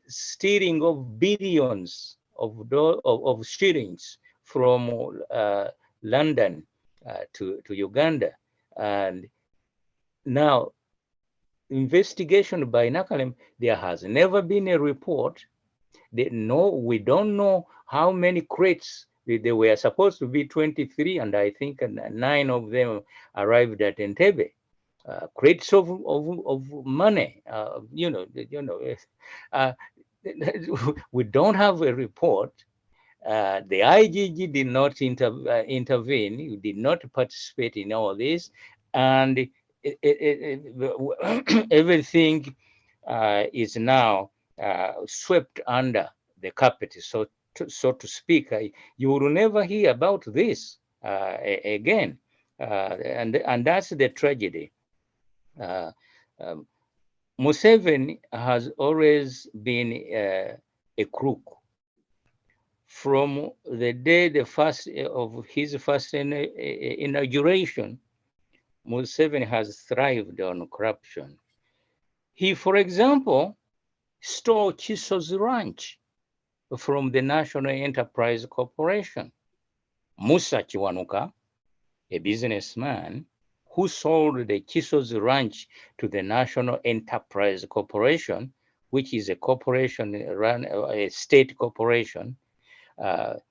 Speaker 2: stealing of billions of shillings from London to Uganda, and now investigation by Nakalem, there has never been a report. We don't know how many crates. There were supposed to be 23, and I think 9 of them arrived at Entebbe. Crates of money, uh, we don't have a report. The IGG did not intervene, did not participate in all this, and everything is now swept under the carpet, so to speak. You will never hear about this again, and that's the tragedy. Uh, um, Museveni has always been a crook. From the day of his first inauguration, Museveni has thrived on corruption. He, for example, stole Chiso's ranch from the National Enterprise Corporation. Musa Kiwanuka, a businessman who sold the Chiso's ranch to the National Enterprise Corporation, which is a corporation run a state corporation, was,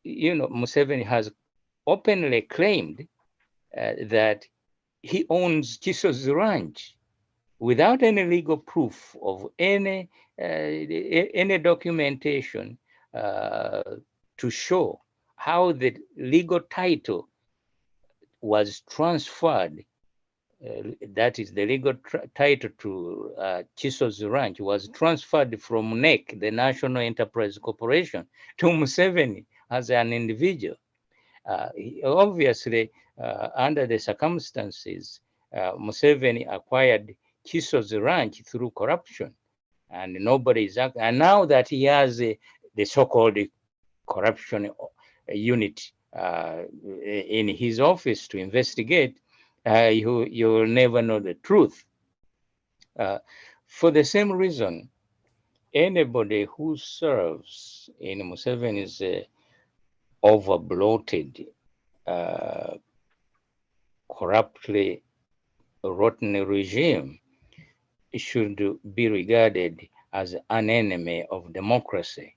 Speaker 2: Museveni has openly claimed that he owns Chiso's ranch. without any legal proof of any documentation to show how the legal title was transferred. That is, the legal title to Chiso's ranch was transferred from NEC, the National Enterprise Corporation, to Museveni as an individual. Obviously, under the circumstances, Museveni acquired Chiso's ranch through corruption, and nobody is. And now that he has the so-called corruption unit in his office to investigate, you will never know the truth. For the same reason, anybody who serves in Museveni's over-bloated, corruptly rotten regime should be regarded as an enemy of democracy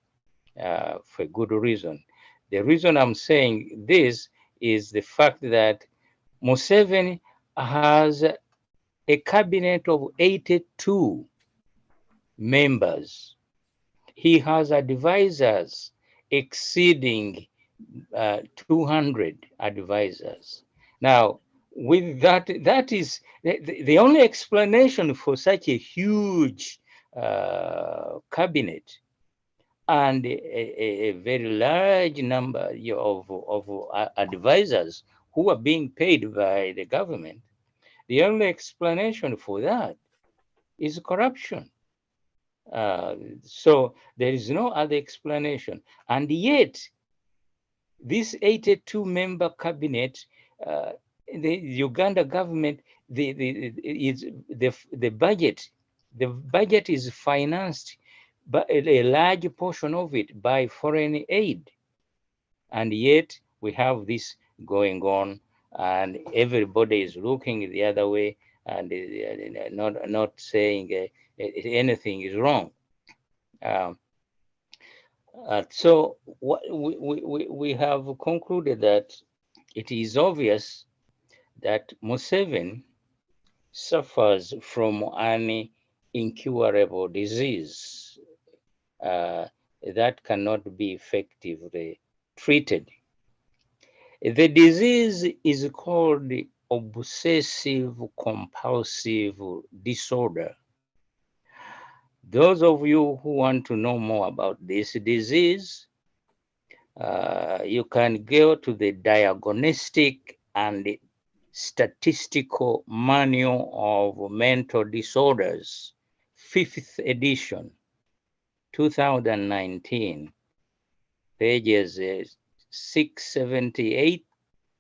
Speaker 2: for good reason. The reason I'm saying this is the fact that Museveni has a cabinet of 82 members. He has advisors exceeding 200 advisors. Now, with that, that is the only explanation for such a huge cabinet and a very large number of advisors who are being paid by the government. The only explanation for that is corruption. So there is no other explanation. And yet, this 82-member cabinet, the Uganda government, the budget is financed, but a large portion of it by foreign aid. And yet we have this going on, and everybody is looking the other way and not saying anything is wrong. So we have concluded that it is obvious that Museveni suffers from an incurable disease that cannot be effectively treated. The disease is called obsessive compulsive disorder. Those of you who want to know more about this disease, you can go to the Diagnostic and Statistical Manual of Mental Disorders, 5th edition, 2019, pages 678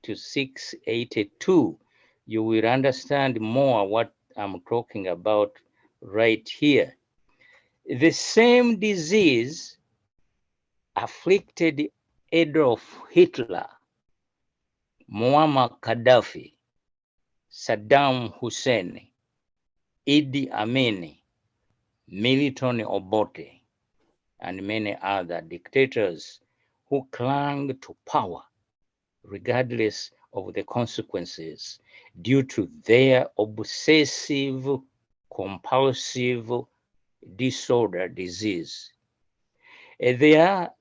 Speaker 2: to 682. You will understand more what I'm talking about right here. The same disease afflicted Adolf Hitler, Muammar Gaddafi, Saddam Hussein, Idi Amin, Milton Obote, and many other dictators who clung to power regardless of the consequences due to their obsessive compulsive disorder disease. There are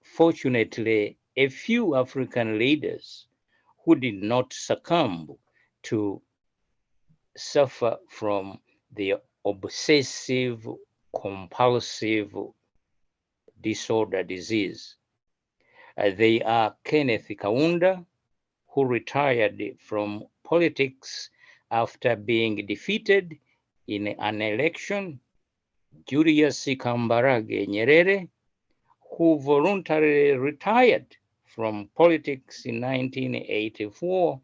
Speaker 2: fortunately a few African leaders who did not succumb to suffer from the obsessive compulsive disorder disease. They are Kenneth Kaunda, who retired from politics after being defeated in an election, Julius Kambarage Nyerere, who voluntarily retired from politics in 1984,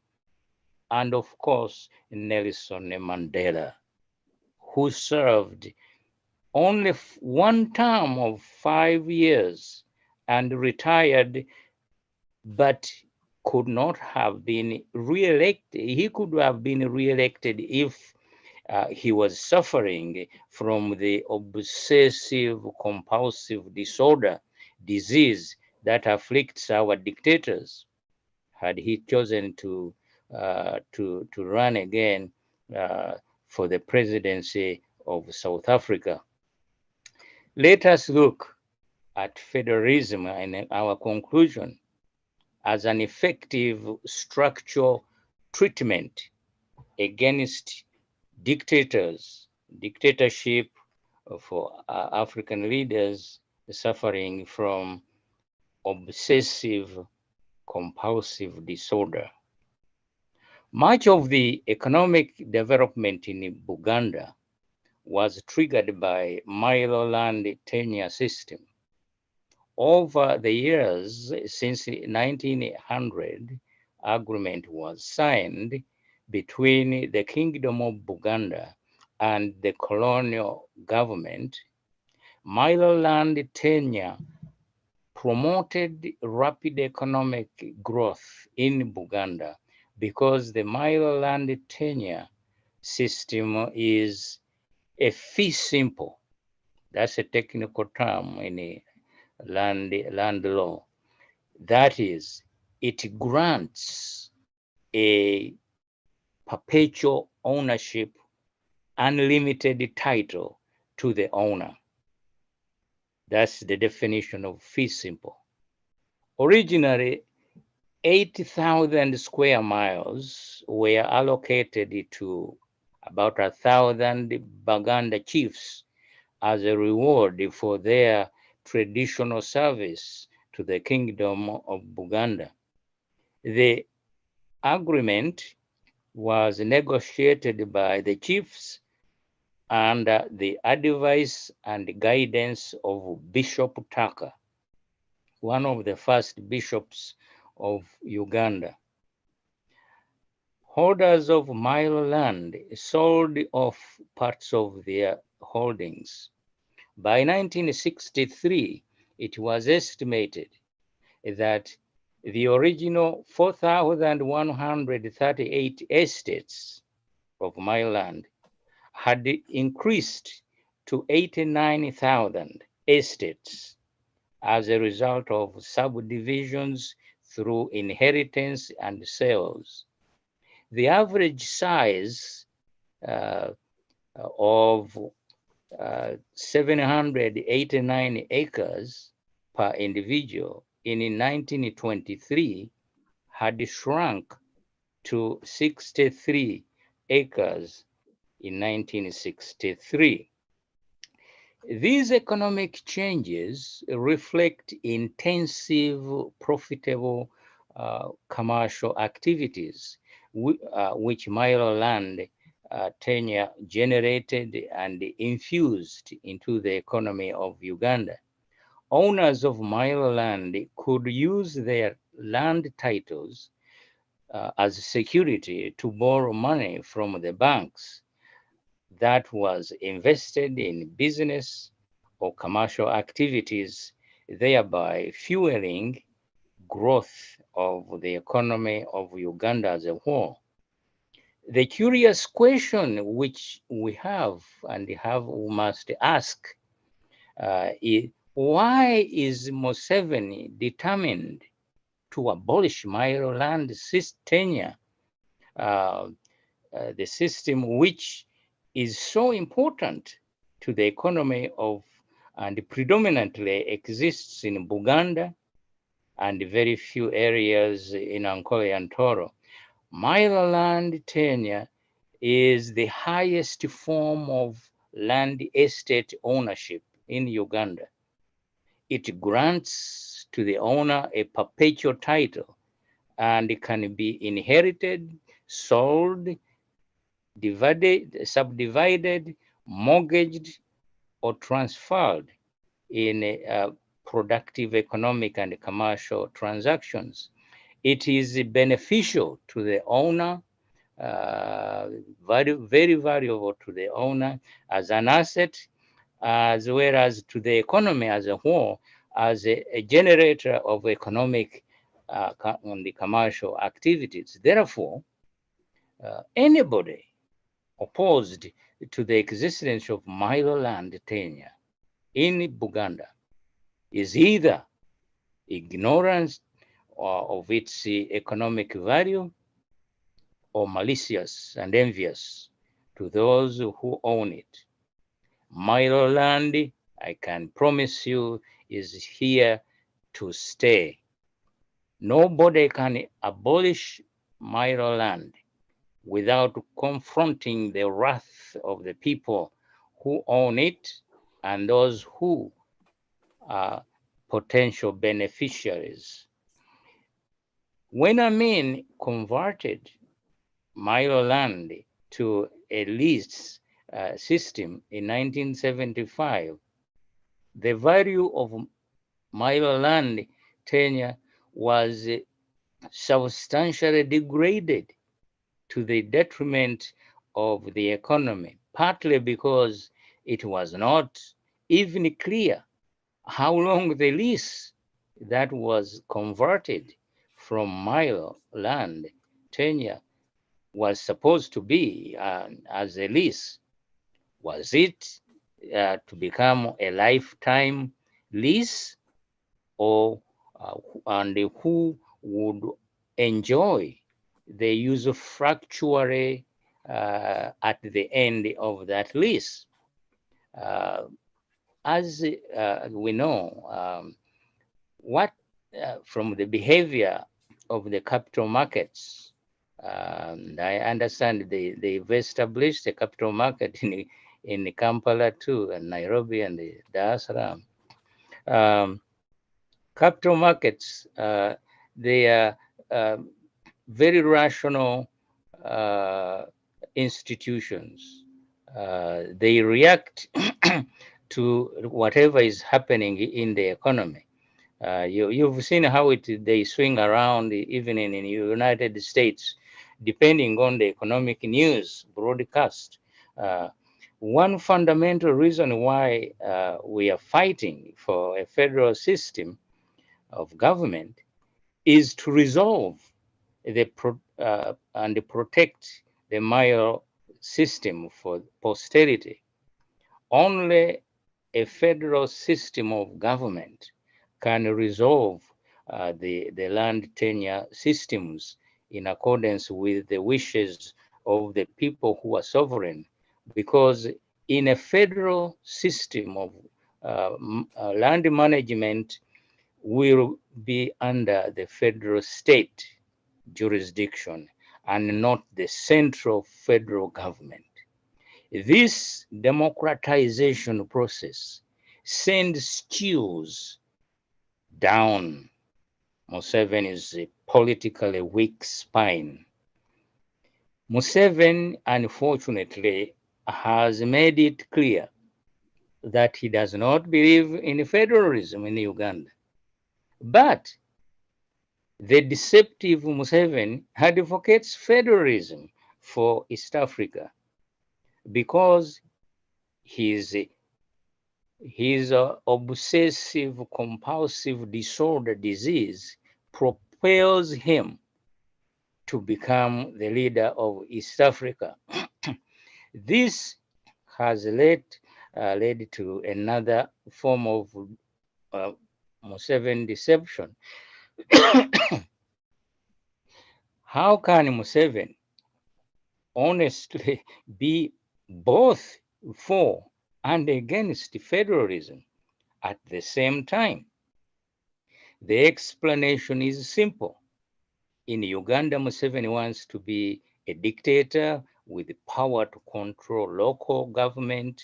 Speaker 2: and of course, Nelson Mandela, who served only one term of 5 years and retired, but could not have been re-elected. He could have been re-elected if he was suffering from the obsessive compulsive disorder disease that afflicts our dictators. Had he chosen to run again for the presidency of South Africa. Let us look at federalism in our conclusion as an effective structural treatment against dictatorship for African leaders suffering from obsessive compulsive disorder. Much of the economic development in Uganda was triggered by Milo land tenure system. Over the years since 1900, agreement was signed between the Kingdom of Uganda and the colonial government. Milo land tenure promoted rapid economic growth in Uganda because the Milo land tenure system is a fee simple. That's a technical term in land law. That is, it grants a perpetual ownership, unlimited title to the owner. That's the definition of fee simple. Originally, 80,000 square miles were allocated to about 1,000 Baganda chiefs as a reward for their traditional service to the Kingdom of Uganda. The agreement was negotiated by the chiefs under the advice and guidance of Bishop Tucker, one of the first bishops of Uganda. Holders of Milo land sold off parts of their holdings. By 1963, it was estimated that the original 4,138 estates of Milo land had increased to 89,000 estates as a result of subdivisions through inheritance and sales. The average size of 789 acres per individual in 1923 had shrunk to 63 acres in 1963. These economic changes reflect intensive, profitable commercial activities, which Milo land tenure generated and infused into the economy of Uganda. Owners of Milo land could use their land titles as security to borrow money from the banks that was invested in business or commercial activities, thereby fueling growth of the economy of Uganda as a whole. The curious question which we must ask is, why is Museveni determined to abolish Milo land tenure, the system which is so important to the economy of and predominantly exists in Buganda and very few areas in Ankole and Toro. Milo land tenure is the highest form of land estate ownership in Uganda. It grants to the owner a perpetual title and it can be inherited, sold, divided, subdivided, mortgaged, or transferred in productive economic and commercial transactions. It is beneficial to the owner, very valuable to the owner as an asset, as well as to the economy as a whole, as a generator of economic and the commercial activities. Therefore, anybody opposed to the existence of Milo land tenure in Buganda is either ignorance of its economic value or malicious and envious to those who own it. Milo land, I can promise you, is here to stay. Nobody can abolish Milo land without confronting the wrath of the people who own it and those who are potential beneficiaries. When Amin converted Milo land to a lease system in 1975, the value of Milo land tenure was substantially degraded to the detriment of the economy, partly because it was not even clear how long the lease that was converted from Milo land tenure was supposed to be as a lease. Was it to become a lifetime lease, or and who would enjoy the usufructuary at the end of that lease? Uh, as we know, what from the behavior of the capital markets, I understand they've established a capital market in Kampala too, and Nairobi and Dar es Salaam. Capital markets, they are very rational institutions. They react to whatever is happening in the economy. You've seen how they swing around even in the United States, depending on the economic news broadcast. One fundamental reason why we are fighting for a federal system of government is to resolve and protect the Mayo system for posterity. Only a federal system of government can resolve the land tenure systems in accordance with the wishes of the people who are sovereign, because in a federal system of land management will be under the federal state jurisdiction and not the central federal government. This democratization process sends chills down Museveni's politically weak spine. Museveni, unfortunately, has made it clear that he does not believe in federalism in Uganda. But the deceptive Museveni advocates federalism for East Africa because his obsessive compulsive disorder disease propels him to become the leader of East Africa. This has led to another form of Museveni deception. How can Museveni honestly be both for and against federalism at the same time? The explanation is simple. In Uganda, Museveni wants to be a dictator with the power to control local government,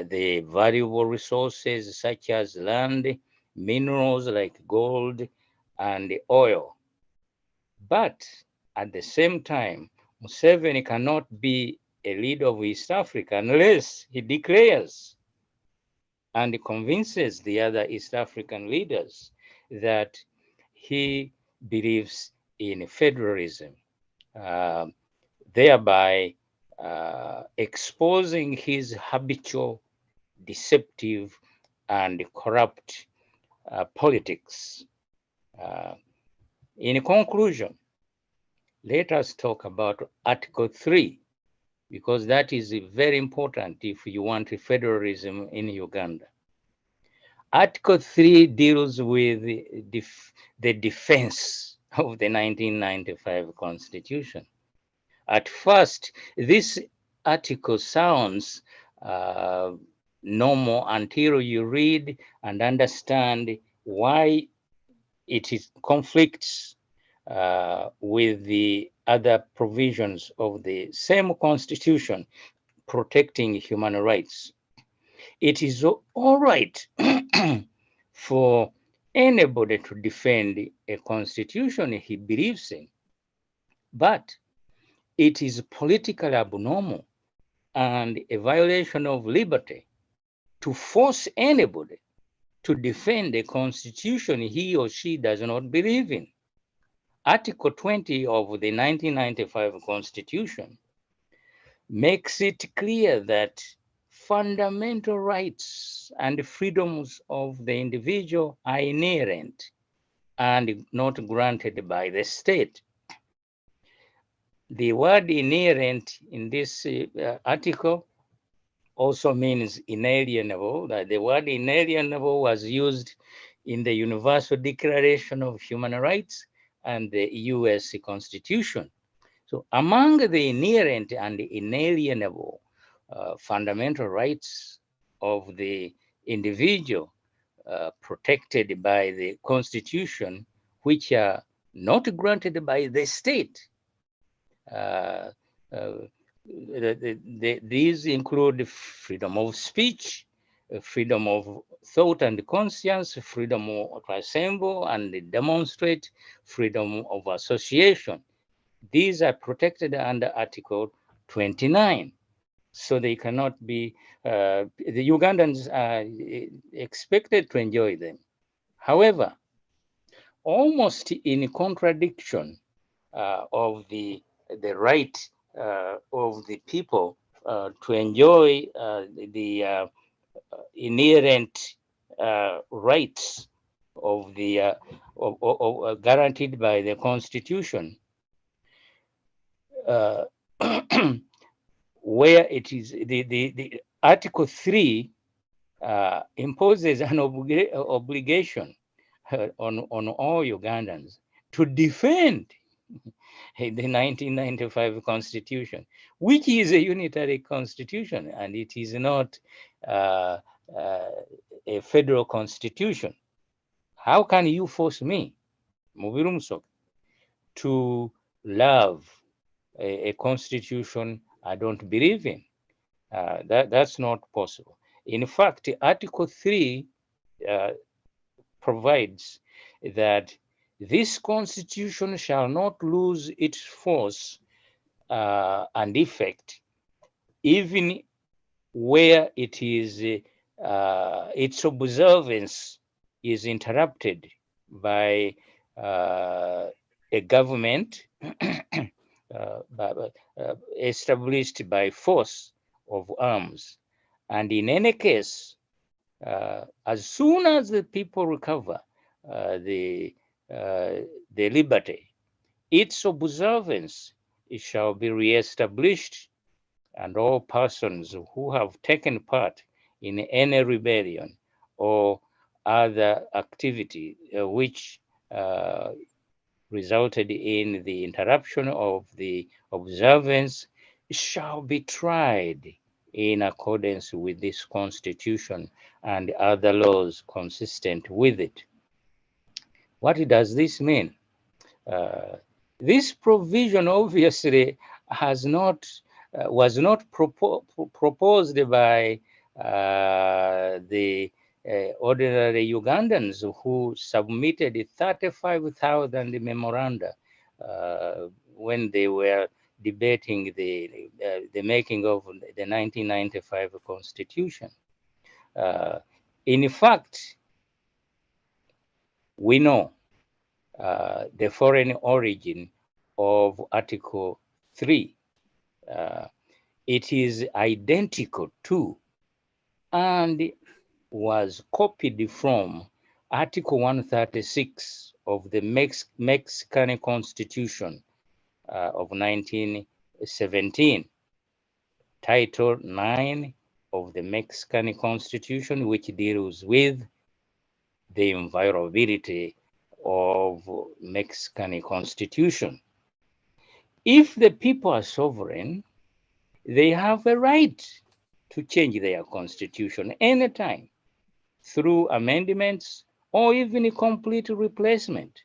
Speaker 2: the valuable resources such as land, minerals like gold and oil. But at the same time, Museveni cannot be a leader of East Africa unless he declares and convinces the other East African leaders that he believes in federalism, thereby exposing his habitual, deceptive, and corrupt politics. In conclusion, let us talk about Article 3, because that is very important if you want federalism in Uganda. Article 3 deals with the defense of the 1995 Constitution. At first, this article sounds normal until you read and understand why it is conflicts with the other provisions of the same constitution protecting human rights. It is all right for anybody to defend a constitution he believes in, but it is politically abnormal and a violation of liberty to force anybody to defend a constitution he or she does not believe in. Article 20 of the 1995 Constitution makes it clear that fundamental rights and freedoms of the individual are inherent and not granted by the state. The word inherent in this article also means inalienable. That the word inalienable was used in the Universal Declaration of Human Rights and the US Constitution. So among the inherent and inalienable fundamental rights of the individual protected by the Constitution, which are not granted by the state, these include freedom of speech, freedom of thought and conscience, freedom to assemble and demonstrate, freedom of association. These are protected under Article 29. So they cannot be, the Ugandans are expected to enjoy them. However, almost in contradiction of the right of the people to enjoy the inherent rights of the guaranteed by the Constitution, where it is the Article 3 imposes an obligation on all Ugandans to defend the 1995 Constitution, which is a unitary constitution, and it is not a federal constitution. How can you force me, Mubirumso, to love a constitution I don't believe in? That's not possible. In fact, Article 3 provides that this constitution shall not lose its force and effect, even where it is its observance is interrupted by a government established by force of arms. And in any case, as soon as the people recover the liberty, its observance shall be reestablished, and all persons who have taken part in any rebellion or other activity which resulted in the interruption of the observance shall be tried in accordance with this constitution and other laws consistent with it. What does this mean? This provision obviously has not was not proposed by the ordinary Ugandans who submitted 35,000 memoranda when they were debating the making of the 1995 Constitution. In fact, we know the foreign origin of Article 3. It is identical to and was copied from Article 136 of the Mexican Constitution of 1917, Title 9 of the Mexican Constitution, which deals with the inviolability of Mexican Constitution. If the people are sovereign, they have a right to change their constitution anytime through amendments or even a complete replacement.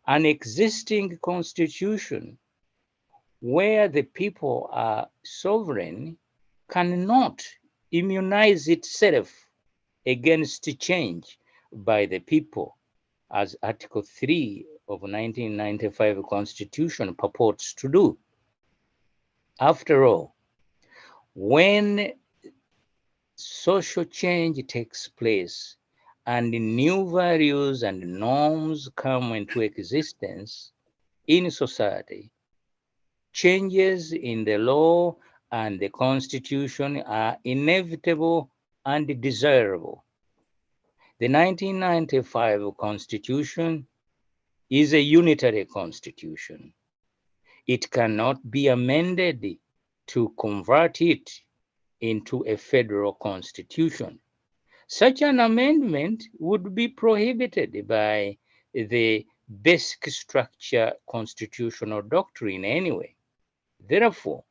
Speaker 2: An existing constitution where the people are sovereign cannot immunize itself against change by the people, as Article 3 of 1995 Constitution purports to do. After all, when social change takes place and new values and norms come into existence in society, changes in the law and the constitution are inevitable and desirable. The 1995 constitution is a unitary constitution. It cannot be amended to convert it into a federal constitution. Such an amendment would be prohibited by the basic structure constitutional doctrine anyway. Therefore,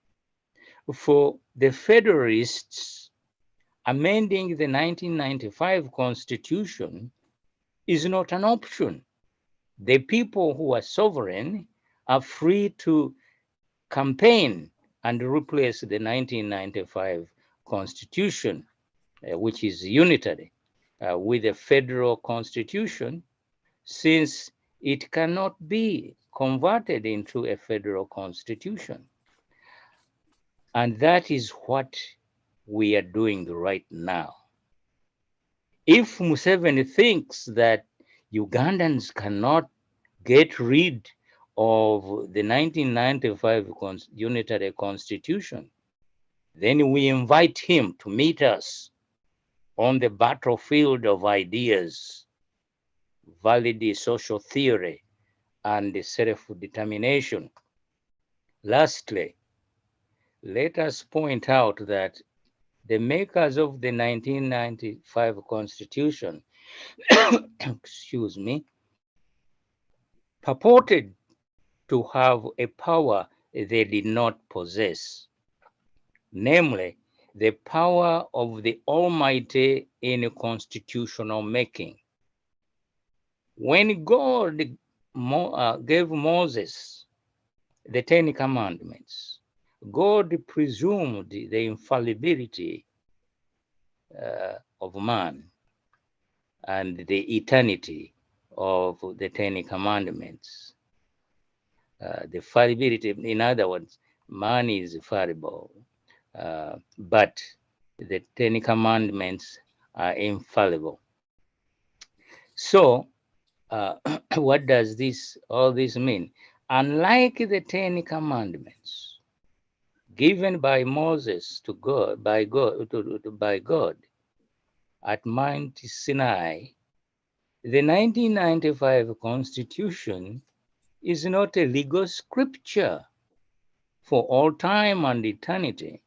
Speaker 2: for the Federalists, amending the 1995 Constitution is not an option. The people who are sovereign are free to campaign and replace the 1995 Constitution, which is unitary, with a federal constitution, since it cannot be converted into a federal constitution. And that is what we are doing right now. If Museveni thinks that Ugandans cannot get rid of the 1995 unitary constitution, then we invite him to meet us on the battlefield of ideas, valid social theory, and self-determination. Lastly, let us point out that the makers of the 1995 Constitution, excuse me, purported to have a power they did not possess, namely the power of the Almighty in constitutional making. When God gave Moses the Ten Commandments, God presumed the infallibility of man and the eternity of the Ten Commandments. The fallibility, in other words, man is fallible, but the Ten Commandments are infallible. So, what does all this mean? Unlike the Ten Commandments given by Moses to God, by God at Mount Sinai, the 1995 Constitution is not a legal scripture for all time and eternity.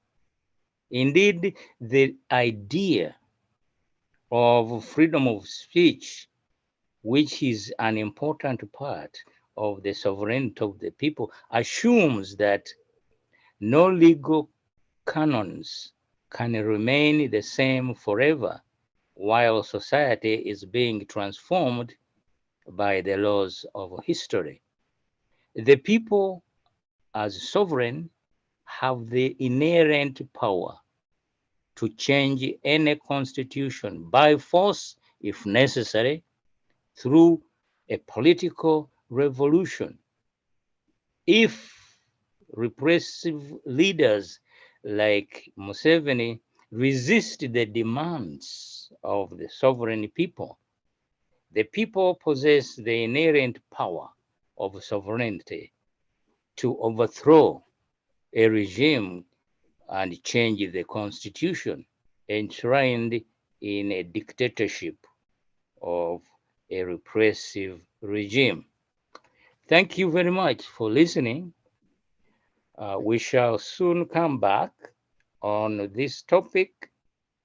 Speaker 2: Indeed, the idea of freedom of speech, which is an important part of the sovereignty of the people, assumes that no legal canons can remain the same forever while society is being transformed by the laws of history. The people, as sovereign, have the inherent power to change any constitution by force, if necessary, through a political revolution. If repressive leaders like Museveni resist the demands of the sovereign people, the people possess the inherent power of sovereignty to overthrow a regime and change the constitution enshrined in a dictatorship of a repressive regime. Thank you very much for listening. We shall soon come back on this topic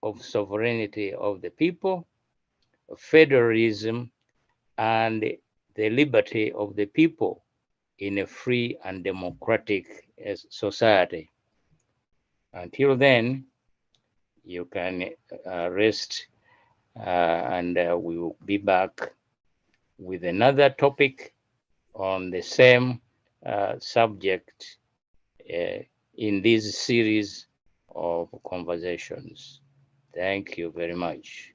Speaker 2: of sovereignty of the people, federalism, and the liberty of the people in a free and democratic society. Until then, you can rest, and we will be back with another topic on the same subject in this series of conversations. Thank you very much.